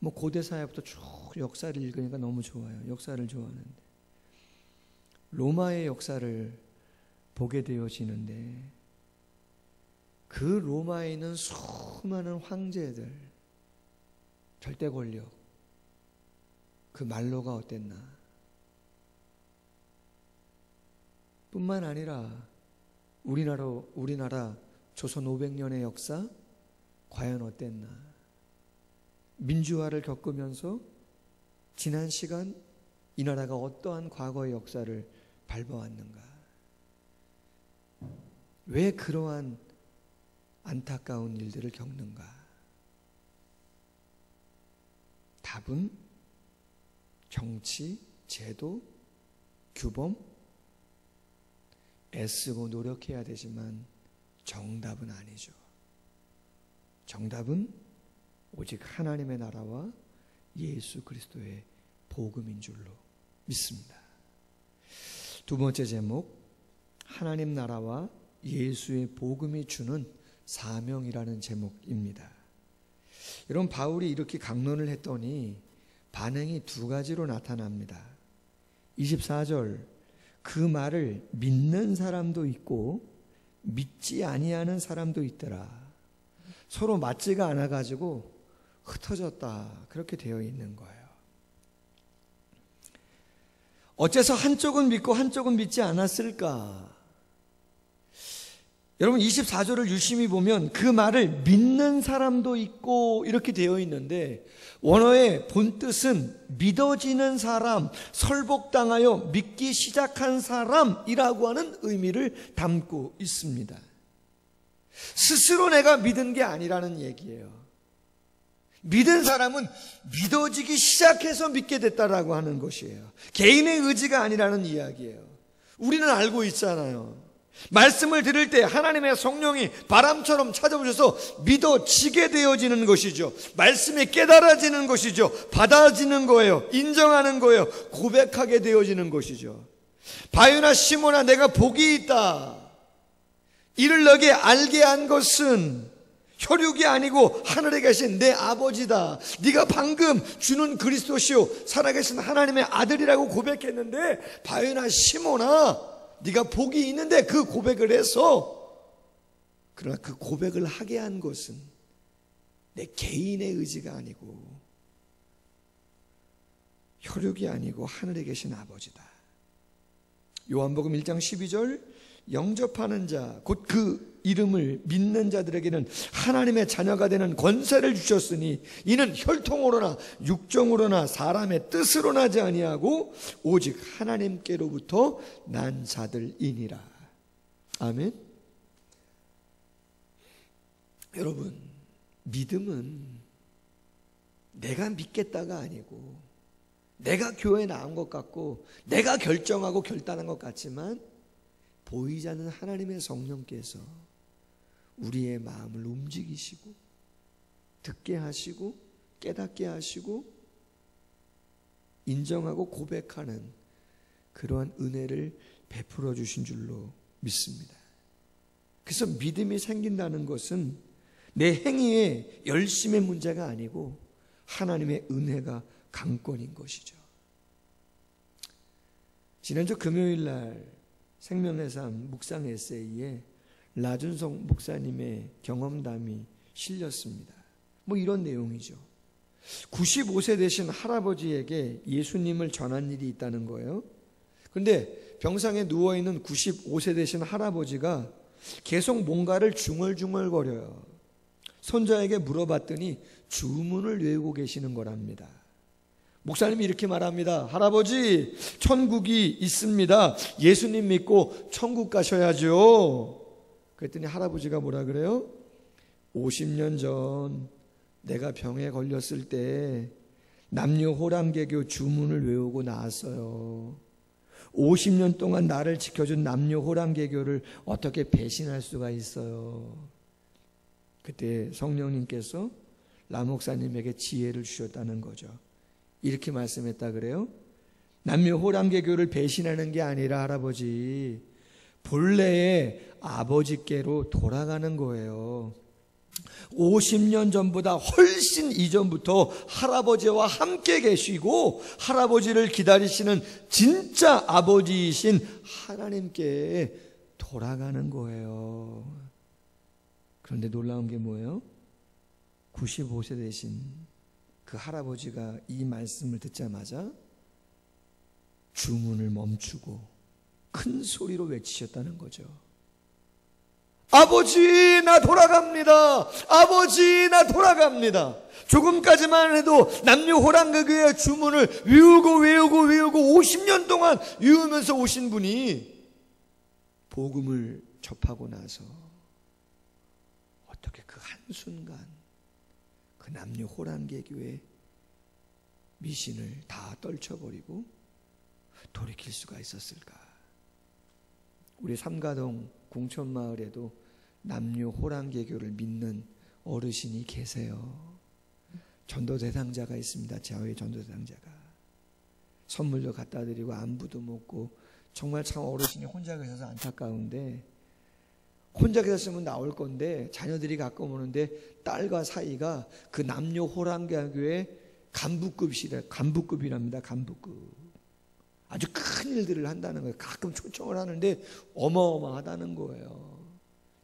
고대사야부터 쭉 역사를 읽으니까 너무 좋아요. 역사를 좋아하는데 로마의 역사를 보게 되어지는데 그 로마에 있는 수많은 황제들, 절대 권력, 그 말로가 어땠나? 뿐만 아니라 우리나라 조선 500년의 역사 과연 어땠나? 민주화를 겪으면서 지난 시간 이 나라가 어떠한 과거의 역사를 밟아왔는가? 왜 그러한 안타까운 일들을 겪는가? 답은 정치, 제도, 규범, 애쓰고 노력해야 되지만 정답은 아니죠. 정답은 오직 하나님의 나라와 예수 그리스도의 복음인 줄로 믿습니다. 두 번째 제목, 하나님 나라와 예수의 복음이 주는 사명이라는 제목입니다. 여러분, 바울이 이렇게 강론을 했더니 반응이 두 가지로 나타납니다. 24절, 그 말을 믿는 사람도 있고 믿지 아니하는 사람도 있더라. 서로 맞지가 않아가지고 흩어졌다, 그렇게 되어 있는 거예요. 어째서 한쪽은 믿고 한쪽은 믿지 않았을까? 여러분, 24절을 유심히 보면 그 말을 믿는 사람도 있고 이렇게 되어 있는데 원어의 본뜻은 믿어지는 사람, 설복당하여 믿기 시작한 사람이라고 하는 의미를 담고 있습니다. 스스로 내가 믿은 게 아니라는 얘기예요. 믿은 사람은 믿어지기 시작해서 믿게 됐다라고 하는 것이에요. 개인의 의지가 아니라는 이야기예요. 우리는 알고 있잖아요. 말씀을 들을 때 하나님의 성령이 바람처럼 찾아오셔서 믿어지게 되어지는 것이죠. 말씀이 깨달아지는 것이죠. 받아지는 거예요. 인정하는 거예요. 고백하게 되어지는 것이죠. 바요나 시몬아, 내가 복이 있다. 이를 너에게 알게 한 것은 혈육이 아니고 하늘에 계신 내 아버지다. 네가 방금 주는 그리스도시요 살아계신 하나님의 아들이라고 고백했는데, 바요나 시몬아, 네가 복이 있는데 그 고백을 해서, 그러나 그 고백을 하게 한 것은 내 개인의 의지가 아니고 혈육이 아니고 하늘에 계신 아버지다. 요한복음 1장 12절, 영접하는 자, 곧 그 이름을 믿는 자들에게는 하나님의 자녀가 되는 권세를 주셨으니 이는 혈통으로나 육정으로나 사람의 뜻으로 나지 아니하고 오직 하나님께로부터 난 자들이니라. 아멘. 여러분, 믿음은 내가 믿겠다가 아니고 내가 교회에 나온 것 같고 내가 결정하고 결단한 것 같지만 보이지 않는 하나님의 성령께서 우리의 마음을 움직이시고 듣게 하시고 깨닫게 하시고 인정하고 고백하는 그러한 은혜를 베풀어 주신 줄로 믿습니다. 그래서 믿음이 생긴다는 것은 내 행위의 열심의 문제가 아니고 하나님의 은혜가 강권인 것이죠. 지난주 금요일 날 생명의 삶 묵상 에세이에 라준성 목사님의 경험담이 실렸습니다. 뭐 이런 내용이죠. 95세 되신 할아버지에게 예수님을 전한 일이 있다는 거예요. 그런데 병상에 누워있는 95세 되신 할아버지가 계속 뭔가를 중얼중얼거려요. 손자에게 물어봤더니 주문을 외우고 계시는 거랍니다. 목사님이 이렇게 말합니다. 할아버지, 천국이 있습니다. 예수님 믿고 천국 가셔야죠. 그랬더니 할아버지가 뭐라 그래요? 50년 전 내가 병에 걸렸을 때 남녀호랑개교 주문을 외우고 나왔어요. 50년 동안 나를 지켜준 남녀호랑개교를 어떻게 배신할 수가 있어요? 그때 성령님께서 라 목사님에게 지혜를 주셨다는 거죠. 이렇게 말씀했다 그래요. 남녀호랑개교를 배신하는 게 아니라 할아버지, 본래의 아버지께로 돌아가는 거예요. 50년 전보다 훨씬 이전부터 할아버지와 함께 계시고 할아버지를 기다리시는 진짜 아버지이신 하나님께 돌아가는 거예요. 그런데 놀라운 게 뭐예요? 95세 되신 그 할아버지가 이 말씀을 듣자마자 주문을 멈추고 큰 소리로 외치셨다는 거죠. 아버지, 나 돌아갑니다. 아버지, 나 돌아갑니다. 조금까지만 해도 남녀호랑개교의 주문을 외우고 50년 동안 외우면서 오신 분이 복음을 접하고 나서 어떻게 그 한순간 그 남녀호랑개교의 미신을 다 떨쳐버리고 돌이킬 수가 있었을까? 우리 삼가동 공천마을에도 남녀호랑개교를 믿는 어르신이 계세요. 전도 대상자가 있습니다. 자외 전도 대상자가. 선물도 갖다 드리고 안부도 묻고 정말 참 어르신이 혼자 계셔서 안타까운데, 혼자 계셨으면 나올 건데 자녀들이 가끔 오는데 딸과 사이가 그 남녀호랑개교의 간부급이랍니다. 간부급. 아주 큰 일들을 한다는 거예요. 가끔 초청을 하는데 어마어마하다는 거예요.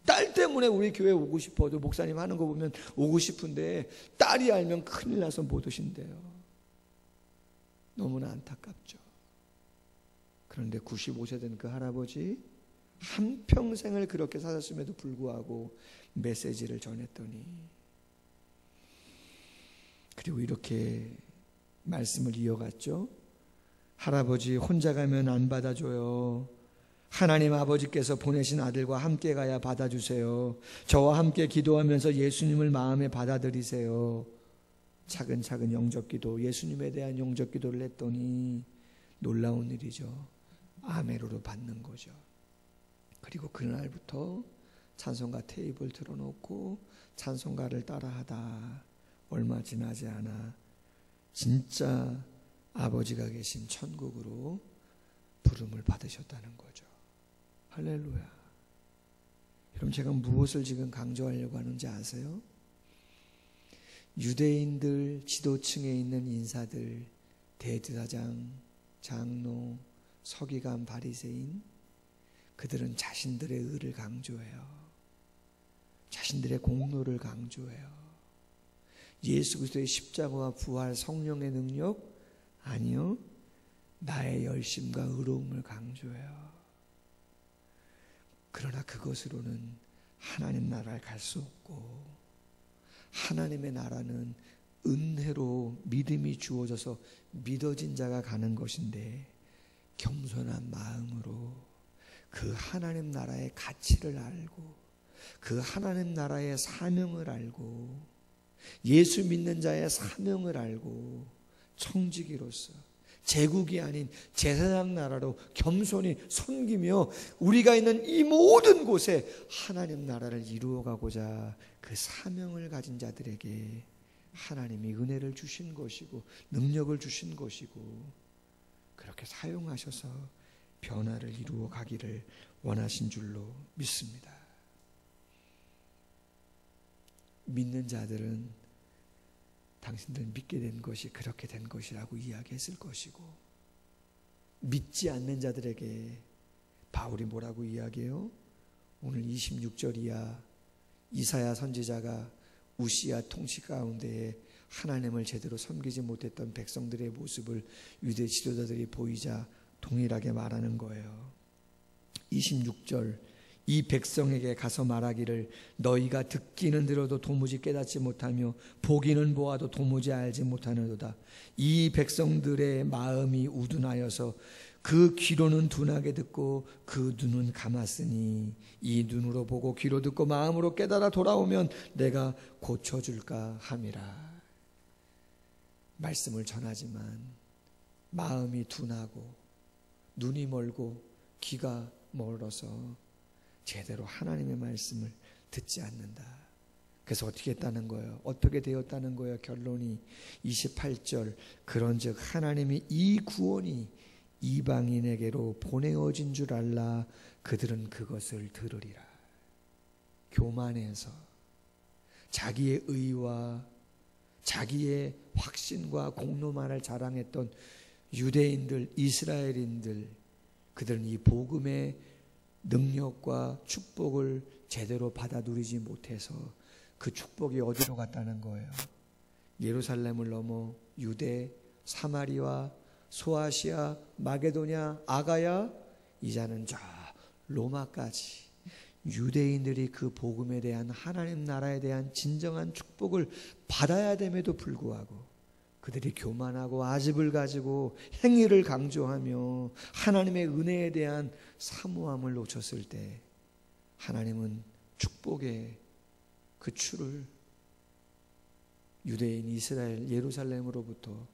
딸 때문에 우리 교회 오고 싶어도 목사님 하는 거 보면 오고 싶은데 딸이 알면 큰일 나서 못 오신대요. 너무나 안타깝죠. 그런데 95세 된 그 할아버지 한평생을 그렇게 사셨음에도 불구하고 메시지를 전했더니, 그리고 이렇게 말씀을 이어갔죠. 할아버지, 혼자 가면 안 받아줘요. 하나님 아버지께서 보내신 아들과 함께 가야 받아주세요. 저와 함께 기도하면서 예수님을 마음에 받아들이세요. 차근차근 영접기도, 예수님에 대한 영접기도를 했더니 놀라운 일이죠. 아멘으로 받는 거죠. 그리고 그날부터 찬송가 테이블 틀어놓고 찬송가를 따라하다 얼마 지나지 않아 진짜 아버지가 계신 천국으로 부름을 받으셨다는 거죠. 할렐루야. 여러분, 제가 무엇을 지금 강조하려고 하는지 아세요? 유대인들 지도층에 있는 인사들, 대제사장, 장로, 서기관, 바리새인, 그들은 자신들의 의를 강조해요. 자신들의 공로를 강조해요. 예수 그리스도의 십자가와 부활, 성령의 능력, 아니요, 나의 열심과 의로움을 강조해요. 그러나 그것으로는 하나님 나라를 갈 수 없고, 하나님의 나라는 은혜로 믿음이 주어져서 믿어진 자가 가는 것인데, 겸손한 마음으로 그 하나님 나라의 가치를 알고 그 하나님 나라의 사명을 알고 예수 믿는 자의 사명을 알고 청지기로서 제국이 아닌 제사장 나라로 겸손히 섬기며 우리가 있는 이 모든 곳에 하나님 나라를 이루어가고자 그 사명을 가진 자들에게 하나님이 은혜를 주신 것이고 능력을 주신 것이고 그렇게 사용하셔서 변화를 이루어 가기를 원하신 줄로 믿습니다. 믿는 자들은 당신들 믿게 된 것이 그렇게 된 것이라고 이야기했을 것이고, 믿지 않는 자들에게 바울이 뭐라고 이야기해요? 오늘 26절 이하 이사야 선지자가 우시야 통치 가운데에 하나님을 제대로 섬기지 못했던 백성들의 모습을 유대 지도자들이 보이자 동일하게 말하는 거예요. 26절, 이 백성에게 가서 말하기를 너희가 듣기는 들어도 도무지 깨닫지 못하며 보기는 보아도 도무지 알지 못하는도다. 이 백성들의 마음이 우둔하여서 그 귀로는 둔하게 듣고 그 눈은 감았으니 이 눈으로 보고 귀로 듣고 마음으로 깨달아 돌아오면 내가 고쳐줄까 함이라. 말씀을 전하지만 마음이 둔하고 눈이 멀고 귀가 멀어서 제대로 하나님의 말씀을 듣지 않는다. 그래서 어떻게 했다는 거예요? 어떻게 되었다는 거예요? 결론이 28절, 그런즉 하나님이 이 구원이 이방인에게로 보내어진 줄 알라 그들은 그것을 들으리라. 교만해서 자기의 의와 자기의 확신과 공로만을 자랑했던 유대인들, 이스라엘인들, 그들은 이 복음의 능력과 축복을 제대로 받아 누리지 못해서 그 축복이 어디로 갔다는 거예요? 예루살렘을 넘어 유대, 사마리아, 소아시아, 마게도냐, 아가야, 이제는 저 로마까지 유대인들이 그 복음에 대한 하나님 나라에 대한 진정한 축복을 받아야 됨에도 불구하고 그들이 교만하고 아집을 가지고 행위를 강조하며 하나님의 은혜에 대한 사모함을 놓쳤을 때 하나님은 축복의 그 추를 유대인 이스라엘 예루살렘으로부터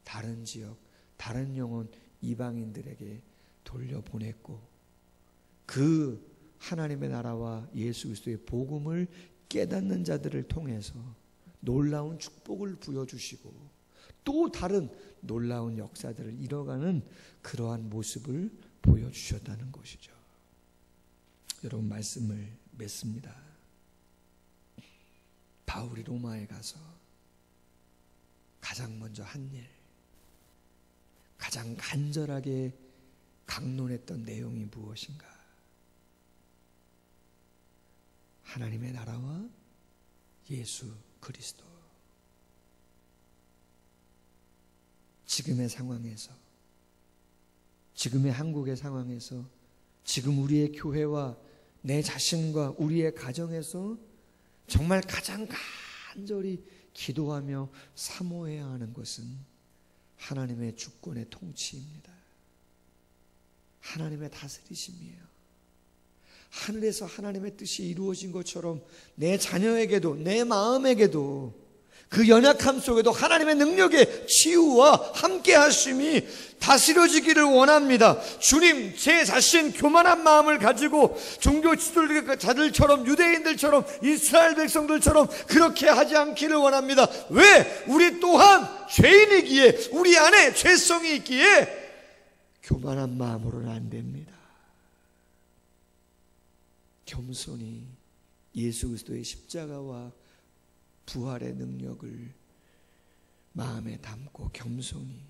다른 지역, 다른 영혼 이방인들에게 돌려보냈고 그 하나님의 나라와 예수 그리스도의 복음을 깨닫는 자들을 통해서 놀라운 축복을 부여주시고 또 다른 놀라운 역사들을 이뤄가는 그러한 모습을 보여주셨다는 것이죠. 여러분, 말씀을 맺습니다. 바울이 로마에 가서 가장 먼저 한 일, 가장 간절하게 강론했던 내용이 무엇인가? 하나님의 나라와 예수 그리스도. 지금의 상황에서, 지금의 한국의 상황에서, 지금 우리의 교회와 내 자신과 우리의 가정에서 정말 가장 간절히 기도하며 사모해야 하는 것은 하나님의 주권의 통치입니다. 하나님의 다스리심이에요. 하늘에서 하나님의 뜻이 이루어진 것처럼 내 자녀에게도 내 마음에게도 그 연약함 속에도 하나님의 능력의 치유와 함께 하심이 다스려지기를 원합니다. 주님, 제 자신 교만한 마음을 가지고 종교 지도자들처럼 유대인들처럼 이스라엘 백성들처럼 그렇게 하지 않기를 원합니다. 왜? 우리 또한 죄인이기에, 우리 안에 죄성이 있기에 교만한 마음으로는 안 됩니다. 겸손히 예수 그리스도의 십자가와 부활의 능력을 마음에 담고 겸손히,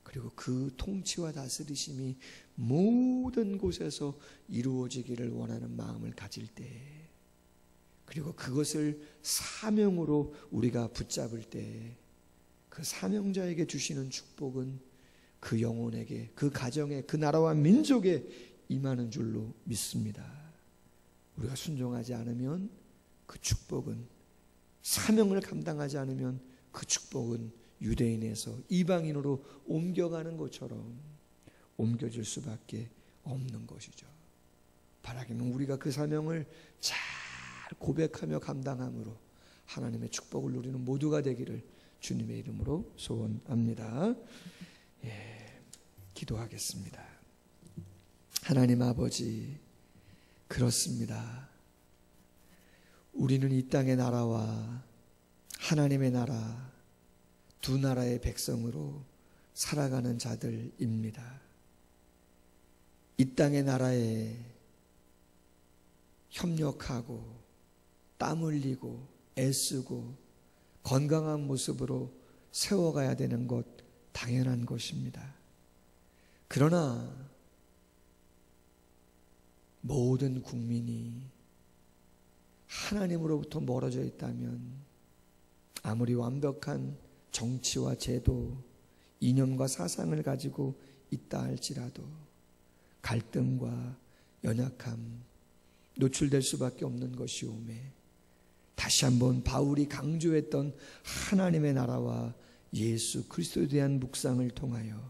그리고 그 통치와 다스리심이 모든 곳에서 이루어지기를 원하는 마음을 가질 때, 그리고 그것을 사명으로 우리가 붙잡을 때 그 사명자에게 주시는 축복은 그 영혼에게, 그 가정에, 그 나라와 민족에 임하는 줄로 믿습니다. 우리가 순종하지 않으면 그 축복은, 사명을 감당하지 않으면 그 축복은 유대인에서 이방인으로 옮겨가는 것처럼 옮겨질 수밖에 없는 것이죠. 바라기는 우리가 그 사명을 잘 고백하며 감당함으로 하나님의 축복을 누리는 모두가 되기를 주님의 이름으로 소원합니다. 기도하겠습니다. 하나님 아버지, 그렇습니다. 우리는 이 땅의 나라와 하나님의 나라, 두 나라의 백성으로 살아가는 자들입니다. 이 땅의 나라에 협력하고 땀 흘리고 애쓰고 건강한 모습으로 세워가야 되는 것 당연한 것입니다. 그러나 모든 국민이 하나님으로부터 멀어져 있다면 아무리 완벽한 정치와 제도, 이념과 사상을 가지고 있다 할지라도 갈등과 연약함, 노출될 수밖에 없는 것이오매, 다시 한번 바울이 강조했던 하나님의 나라와 예수 그리스도에 대한 묵상을 통하여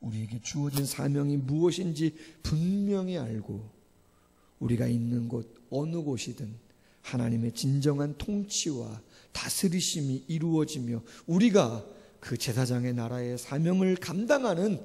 우리에게 주어진 사명이 무엇인지 분명히 알고 우리가 있는 곳 어느 곳이든 하나님의 진정한 통치와 다스리심이 이루어지며 우리가 그 제사장의 나라의 사명을 감당하는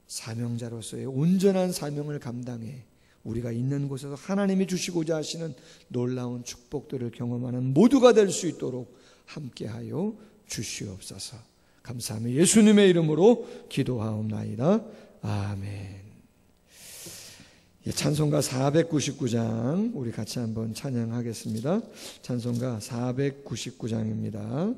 사명자로서의 온전한 사명을 감당해 우리가 있는 곳에서 하나님이 주시고자 하시는 놀라운 축복들을 경험하는 모두가 될 수 있도록 함께하여 주시옵소서. 감사하며 예수님의 이름으로 기도하옵나이다. 아멘. 찬송가 499장 우리 같이 한번 찬양하겠습니다. 찬송가 499장입니다.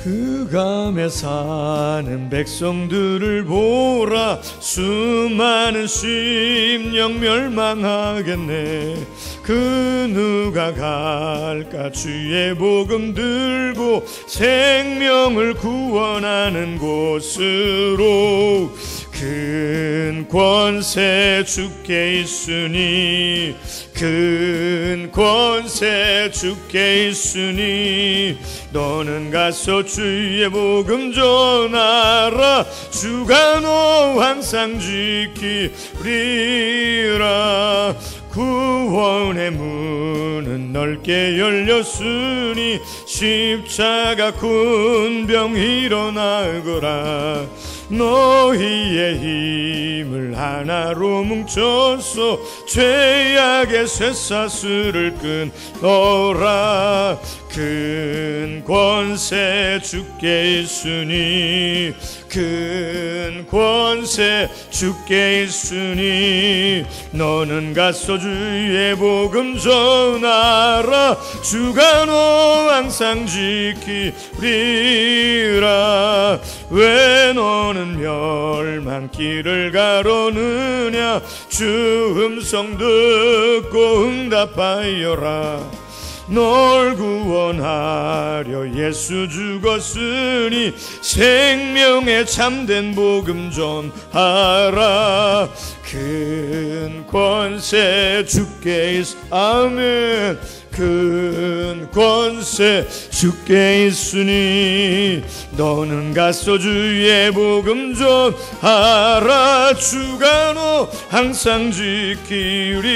흑암에 사는 백성들을 보라. 수많은 심령 멸망하겠네. 그 누가 갈까? 주의 복음 들고 생명을 구원하는 곳으로. 큰 권세 주께 있으니, 큰 권세 주께 있으니, 너는 가서 주의 복음 전하라. 주가 너 항상 지키리라. 구원의 문은 넓게 열렸으니 십자가 군병 일어나거라. 너희의 힘을 하나로 뭉쳐서 죄악의 쇠사슬을 끊어라. 큰 권세 주께 있으니, 큰 권세 주께 있으니, 너는 가서 주의 복음 전하라. 주가 너 항상 지키리라. 왜 너는 멸망길을 가로느냐? 주 음성 듣고 응답하여라. 널 구원하려 예수 죽었으니 생명의 참된 복음 전하라. 큰 권세 주께 있으니, 아멘. 큰 권세 주께 있으니, 너는 가서 주의 복음 전하라. 주가 너 항상 지키리라.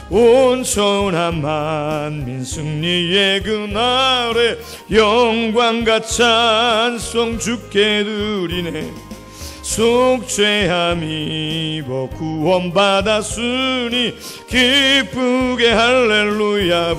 온전한 만민 승리의 그날에 영광과 찬송 주께 드리네. 속죄함 입어 구원받았으니 기쁘게 할렐루야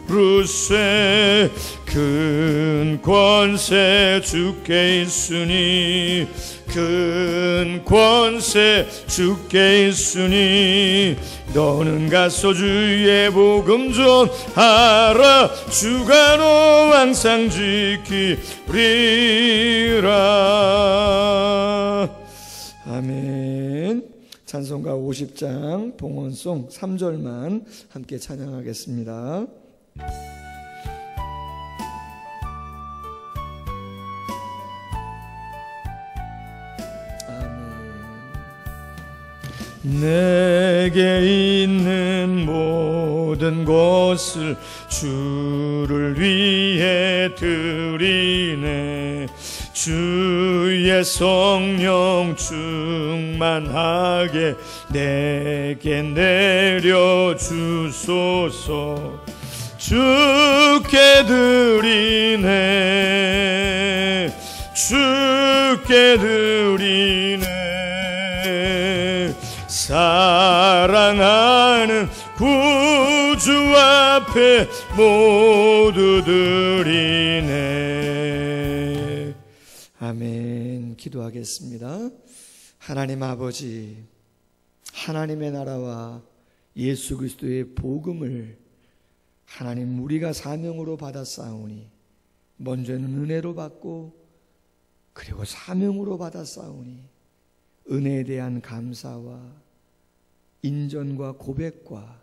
부르세. 큰 권세 주께 있으니, 큰 권세 주께 있으니, 너는 가서 주의 복음 전하라. 주가 너 항상 지키리라. 아멘. 찬송가 50장 봉헌송 3절만 함께 찬양하겠습니다. 내게 있는 모든 것을 주를 위해 드리네. 주의 성령 충만하게 내게 내려주소서. 주께 드리네. 주께 드리네. 사랑하는 구주 앞에 모두 드리네. 아멘. 기도하겠습니다. 하나님 아버지, 하나님의 나라와 예수 그리스도의 복음을 하나님 우리가 사명으로 받았사오니, 먼저는 은혜로 받고 그리고 사명으로 받았사오니 은혜에 대한 감사와 인정과 고백과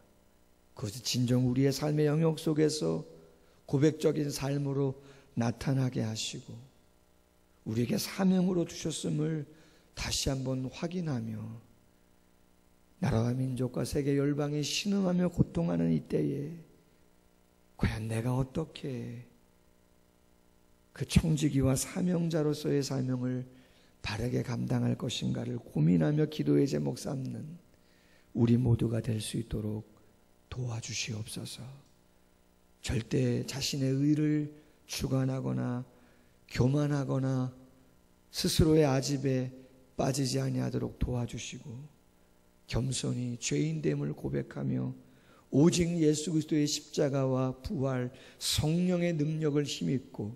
그것이 진정 우리의 삶의 영역 속에서 고백적인 삶으로 나타나게 하시고 우리에게 사명으로 주셨음을 다시 한번 확인하며 나라와 민족과 세계 열방이 신음하며 고통하는 이때에 과연 내가 어떻게 그 청지기와 사명자로서의 사명을 바르게 감당할 것인가를 고민하며 기도의 제목 삼는 우리 모두가 될 수 있도록 도와주시옵소서. 절대 자신의 의를 주관하거나 교만하거나 스스로의 아집에 빠지지 아니하도록 도와주시고 겸손히 죄인됨을 고백하며 오직 예수 그리스도의 십자가와 부활, 성령의 능력을 힘입고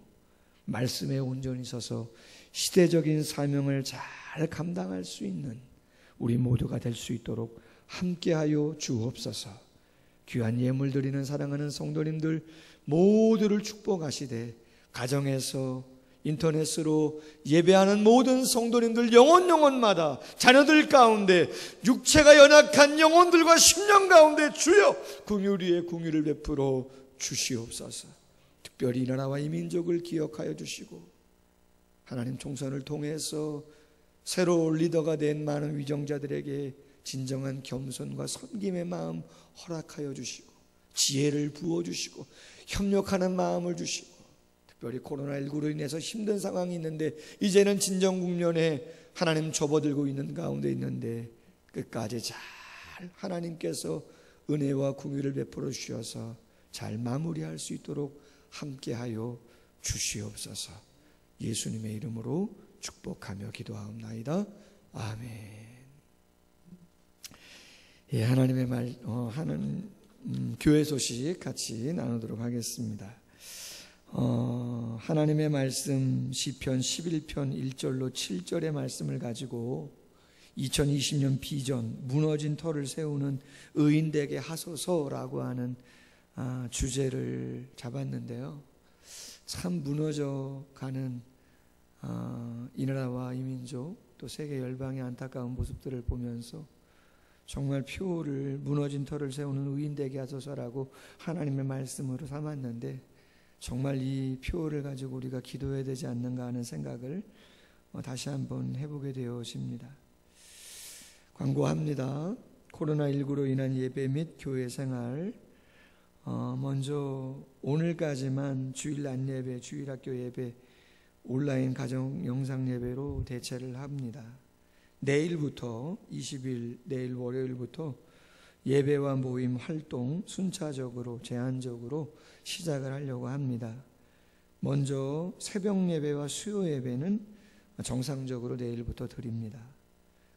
말씀에 온전히 서서 시대적인 사명을 잘 감당할 수 있는 우리 모두가 될 수 있도록 함께하여 주옵소서. 귀한 예물 드리는 사랑하는 성도님들 모두를 축복하시되 가정에서 인터넷으로 예배하는 모든 성도님들 영혼마다 자녀들 가운데 육체가 연약한 영혼들과 심령 가운데 주여 긍휼 위에 긍휼을 베풀어 주시옵소서. 특별히 이 나라와 이 민족을 기억하여 주시고 하나님 총선을 통해서 새로운 리더가 된 많은 위정자들에게 진정한 겸손과 섬김의 마음 허락하여 주시고 지혜를 부어주시고 협력하는 마음을 주시고 특별히 코로나19로 인해서 힘든 상황이 있는데 이제는 진정 국면에 하나님 접어들고 있는 가운데 있는데 끝까지 잘 하나님께서 은혜와 긍휼을 베풀어 주셔서 잘 마무리할 수 있도록 함께하여 주시옵소서. 예수님의 이름으로 축복하며 기도하옵나이다. 아멘. 예, 하나님의 말 하는 교회 소식 같이 나누도록 하겠습니다. 하나님의 말씀 시편 11편 1절로 7절의 말씀을 가지고 2020년 비전 무너진 터를 세우는 의인되게 하소서라고 하는 주제를 잡았는데요. 참 무너져가는 이 나라와 이 민족 또 세계 열방의 안타까운 모습들을 보면서 정말 표를 무너진 터를 세우는 의인되게 하소서라고 하나님의 말씀으로 삼았는데 정말 이 표를 가지고 우리가 기도해야 되지 않는가 하는 생각을 다시 한번 해보게 되어집니다. 광고합니다. 코로나19로 인한 예배 및 교회 생활 먼저 오늘까지만 주일 낮 예배, 주일 학교 예배, 온라인 가정 영상 예배로 대체를 합니다. 내일부터 20일 내일 월요일부터 예배와 모임 활동 순차적으로 제한적으로 시작을 하려고 합니다. 먼저 새벽 예배와 수요 예배는 정상적으로 내일부터 드립니다.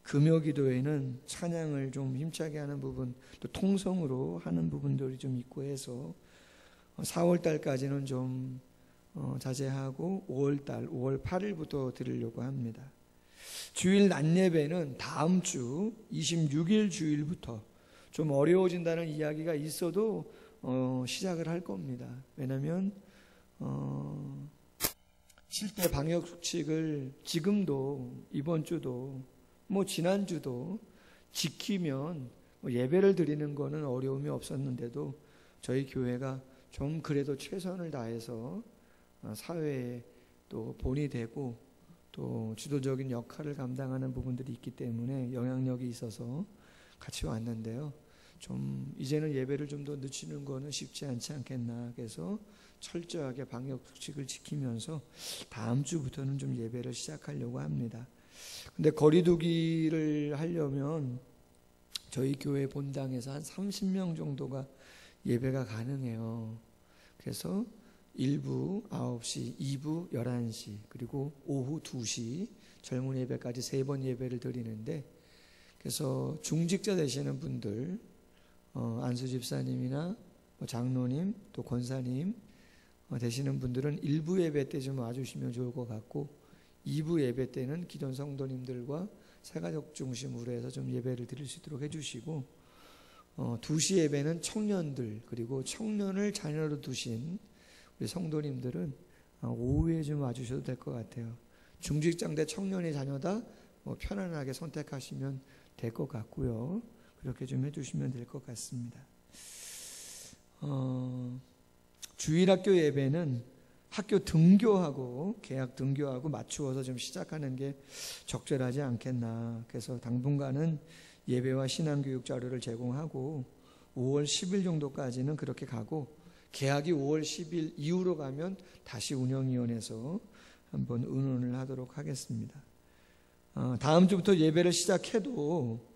금요 기도회는 찬양을 좀 힘차게 하는 부분 또 통성으로 하는 부분들이 좀 있고 해서 4월 달까지는 좀 자제하고 5월 8일부터 드리려고 합니다. 주일 낮 예배는 다음 주 26일 주일부터 좀 어려워진다는 이야기가 있어도 시작을 할 겁니다. 왜냐하면 7대 방역 수칙을 지금도 이번 주도 지난주도 지키면 예배를 드리는 거는 어려움이 없었는데도 저희 교회가 좀 그래도 최선을 다해서 사회에 또 본이 되고 또 주도적인 역할을 감당하는 부분들이 있기 때문에 영향력이 있어서 같이 왔는데요. 좀 이제는 예배를 좀 더 늦추는 거는 쉽지 않지 않겠나. 그래서 철저하게 방역 수칙을 지키면서 다음 주부터는 좀 예배를 시작하려고 합니다. 근데 거리두기를 하려면 저희 교회 본당에서 한 30명 정도가 예배가 가능해요. 그래서 1부 9시, 2부 11시, 그리고 오후 2시 젊은 예배까지 3번 예배를 드리는데, 그래서 중직자 되시는 분들, 안수 집사님이나 장로님, 또 권사님 되시는 분들은 1부 예배 때 좀 와주시면 좋을 것 같고, 2부 예배 때는 기존 성도님들과 새가족 중심으로 해서 좀 예배를 드릴 수 있도록 해주시고, 2시 예배는 청년들, 그리고 청년을 자녀로 두신 우리 성도님들은 오후에 좀 와주셔도 될 것 같아요. 중직장 대 청년의 자녀다 편안하게 선택하시면 될 것 같고요. 그렇게 좀 해주시면 될 것 같습니다. 주일학교 예배는 학교 등교하고 개학 등교하고 맞추어서 좀 시작하는 게 적절하지 않겠나. 그래서 당분간은 예배와 신앙교육 자료를 제공하고 5월 10일 정도까지는 그렇게 가고, 개학이 5월 10일 이후로 가면 다시 운영위원회에서 한번 의논을 하도록 하겠습니다. 다음 주부터 예배를 시작해도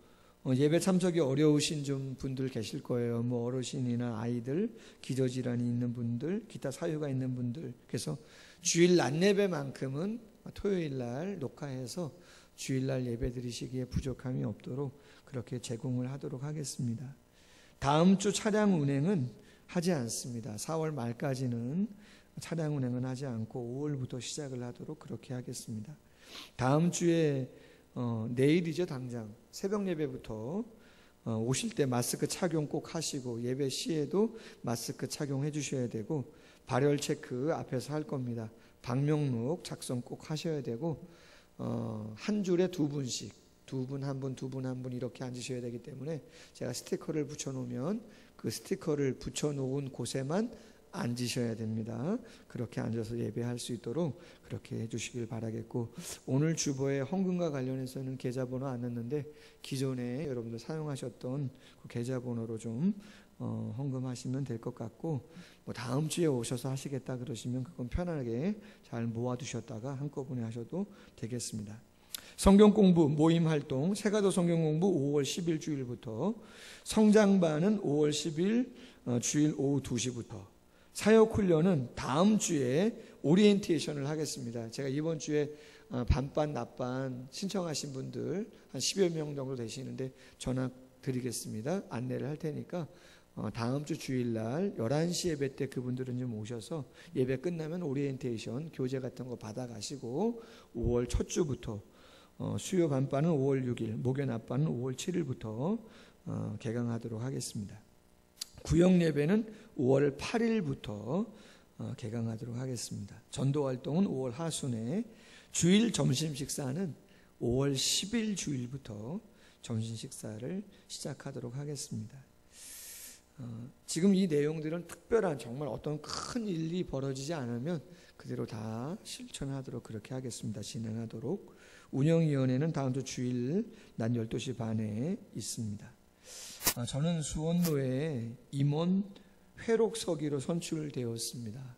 예배 참석이 어려우신 좀 분들 계실 거예요. 뭐 어르신이나 아이들, 기저질환이 있는 분들, 기타 사유가 있는 분들. 그래서 주일 낮 예배만큼은 토요일 날 녹화해서 주일 날 예배 드리시기에 부족함이 없도록 그렇게 제공을 하도록 하겠습니다. 다음 주 차량 운행은 하지 않습니다. 4월 말까지는 차량 운행은 하지 않고 5월부터 시작을 하도록 그렇게 하겠습니다. 다음 주에 내일이죠. 당장 새벽 예배부터 오실 때 마스크 착용 꼭 하시고, 예배 시에도 마스크 착용해 주셔야 되고, 발열 체크 앞에서 할 겁니다. 방명록 작성 꼭 하셔야 되고, 한 줄에 2분씩, 2분 한 분, 2분 한 분 이렇게 앉으셔야 되기 때문에 제가 스티커를 붙여놓으면 그 스티커를 붙여놓은 곳에만 앉으셔야 됩니다. 그렇게 앉아서 예배할 수 있도록 그렇게 해주시길 바라겠고, 오늘 주보에 헌금과 관련해서는 계좌번호 안 넣는데 기존에 여러분들 사용하셨던 그 계좌번호로 좀 헌금하시면 될 것 같고, 뭐 다음 주에 오셔서 하시겠다 그러시면 그건 편하게 잘 모아두셨다가 한꺼번에 하셔도 되겠습니다. 성경 공부 모임 활동, 새가도 성경 공부 5월 10일 주일부터, 성장반은 5월 10일 주일 오후 2시부터, 사역 훈련은 다음 주에 오리엔테이션을 하겠습니다. 제가 이번 주에 반반 낮반 신청하신 분들 한 10여 명 정도 되시는데 전화 드리겠습니다. 안내를 할 테니까 다음 주 주일날 11시 예배 때 그분들은 좀 오셔서 예배 끝나면 오리엔테이션 교재 같은 거 받아가시고, 5월 첫 주부터 수요 반반은 5월 6일, 목요 낮반은 5월 7일부터 개강하도록 하겠습니다. 구역 예배는 5월 8일부터 개강하도록 하겠습니다. 전도 활동은 5월 하순에, 주일 점심 식사는 5월 10일 주일부터 점심 식사를 시작하도록 하겠습니다. 지금 이 내용들은 특별한 정말 어떤 큰 일이 벌어지지 않으면 그대로 다 실천하도록 그렇게 하겠습니다. 진행하도록. 운영위원회는 다음 주 주일 낮 12시 반에 있습니다. 저는 수원로에 임원 회록서기로 선출되었습니다.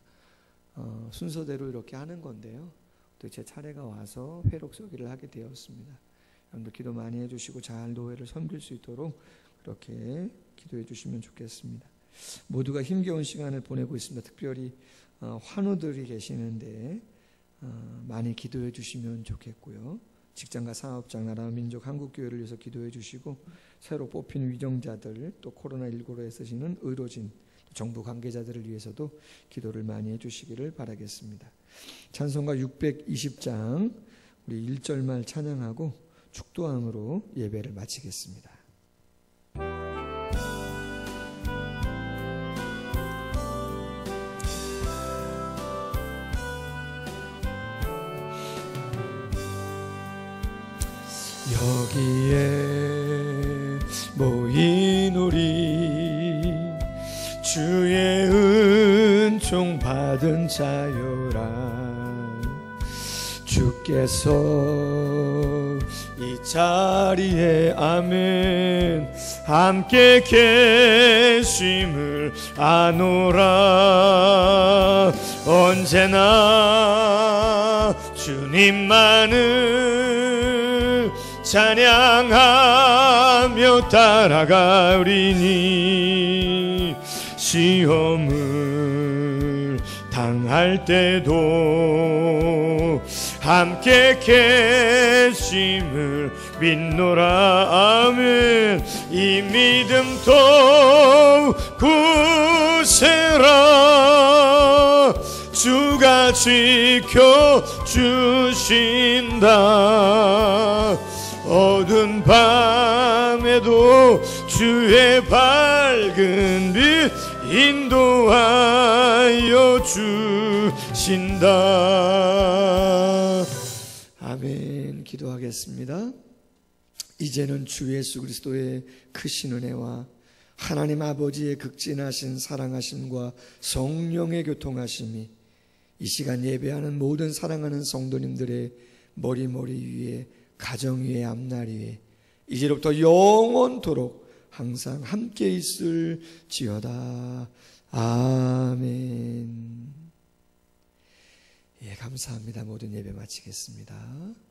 순서대로 이렇게 하는 건데요. 또 제 차례가 와서 회록서기를 하게 되었습니다. 여러분들 기도 많이 해주시고 잘 노회를 섬길 수 있도록 그렇게 기도해 주시면 좋겠습니다. 모두가 힘겨운 시간을 보내고 있습니다. 특별히 환우들이 계시는데 많이 기도해 주시면 좋겠고요. 직장과 사업장, 나라, 민족, 한국교회를 위해서 기도해 주시고, 새로 뽑힌 위정자들, 또 코로나19로 애쓰시는 의료진, 정부 관계자들을 위해서도 기도를 많이 해 주시기를 바라겠습니다. 찬송가 620장 우리 1절말 찬양하고 축도함으로 예배를 마치겠습니다. 여기에 모인 우리 주의 은총 받은 자요라. 주께서 이 자리에 아멘 함께 계심을 아노라. 언제나 주님만을 찬양하며 따라가리니 시험을 당할 때도 함께 계심을 믿노라. 아멘. 이 믿음 더욱 굳세라. 주가 지켜주신다. 어두운 밤에도 주의 밝은 빛 인도하여 주신다. 아멘. 기도하겠습니다. 이제는 주 예수 그리스도의 크신 은혜와 하나님 아버지의 극진하신 사랑하심과 성령의 교통하심이 이 시간 예배하는 모든 사랑하는 성도님들의 머리 위에, 가정 위에, 앞날 위에 이제로부터 영원토록 항상 함께 있을지어다. 아멘. 예, 감사합니다. 모든 예배 마치겠습니다.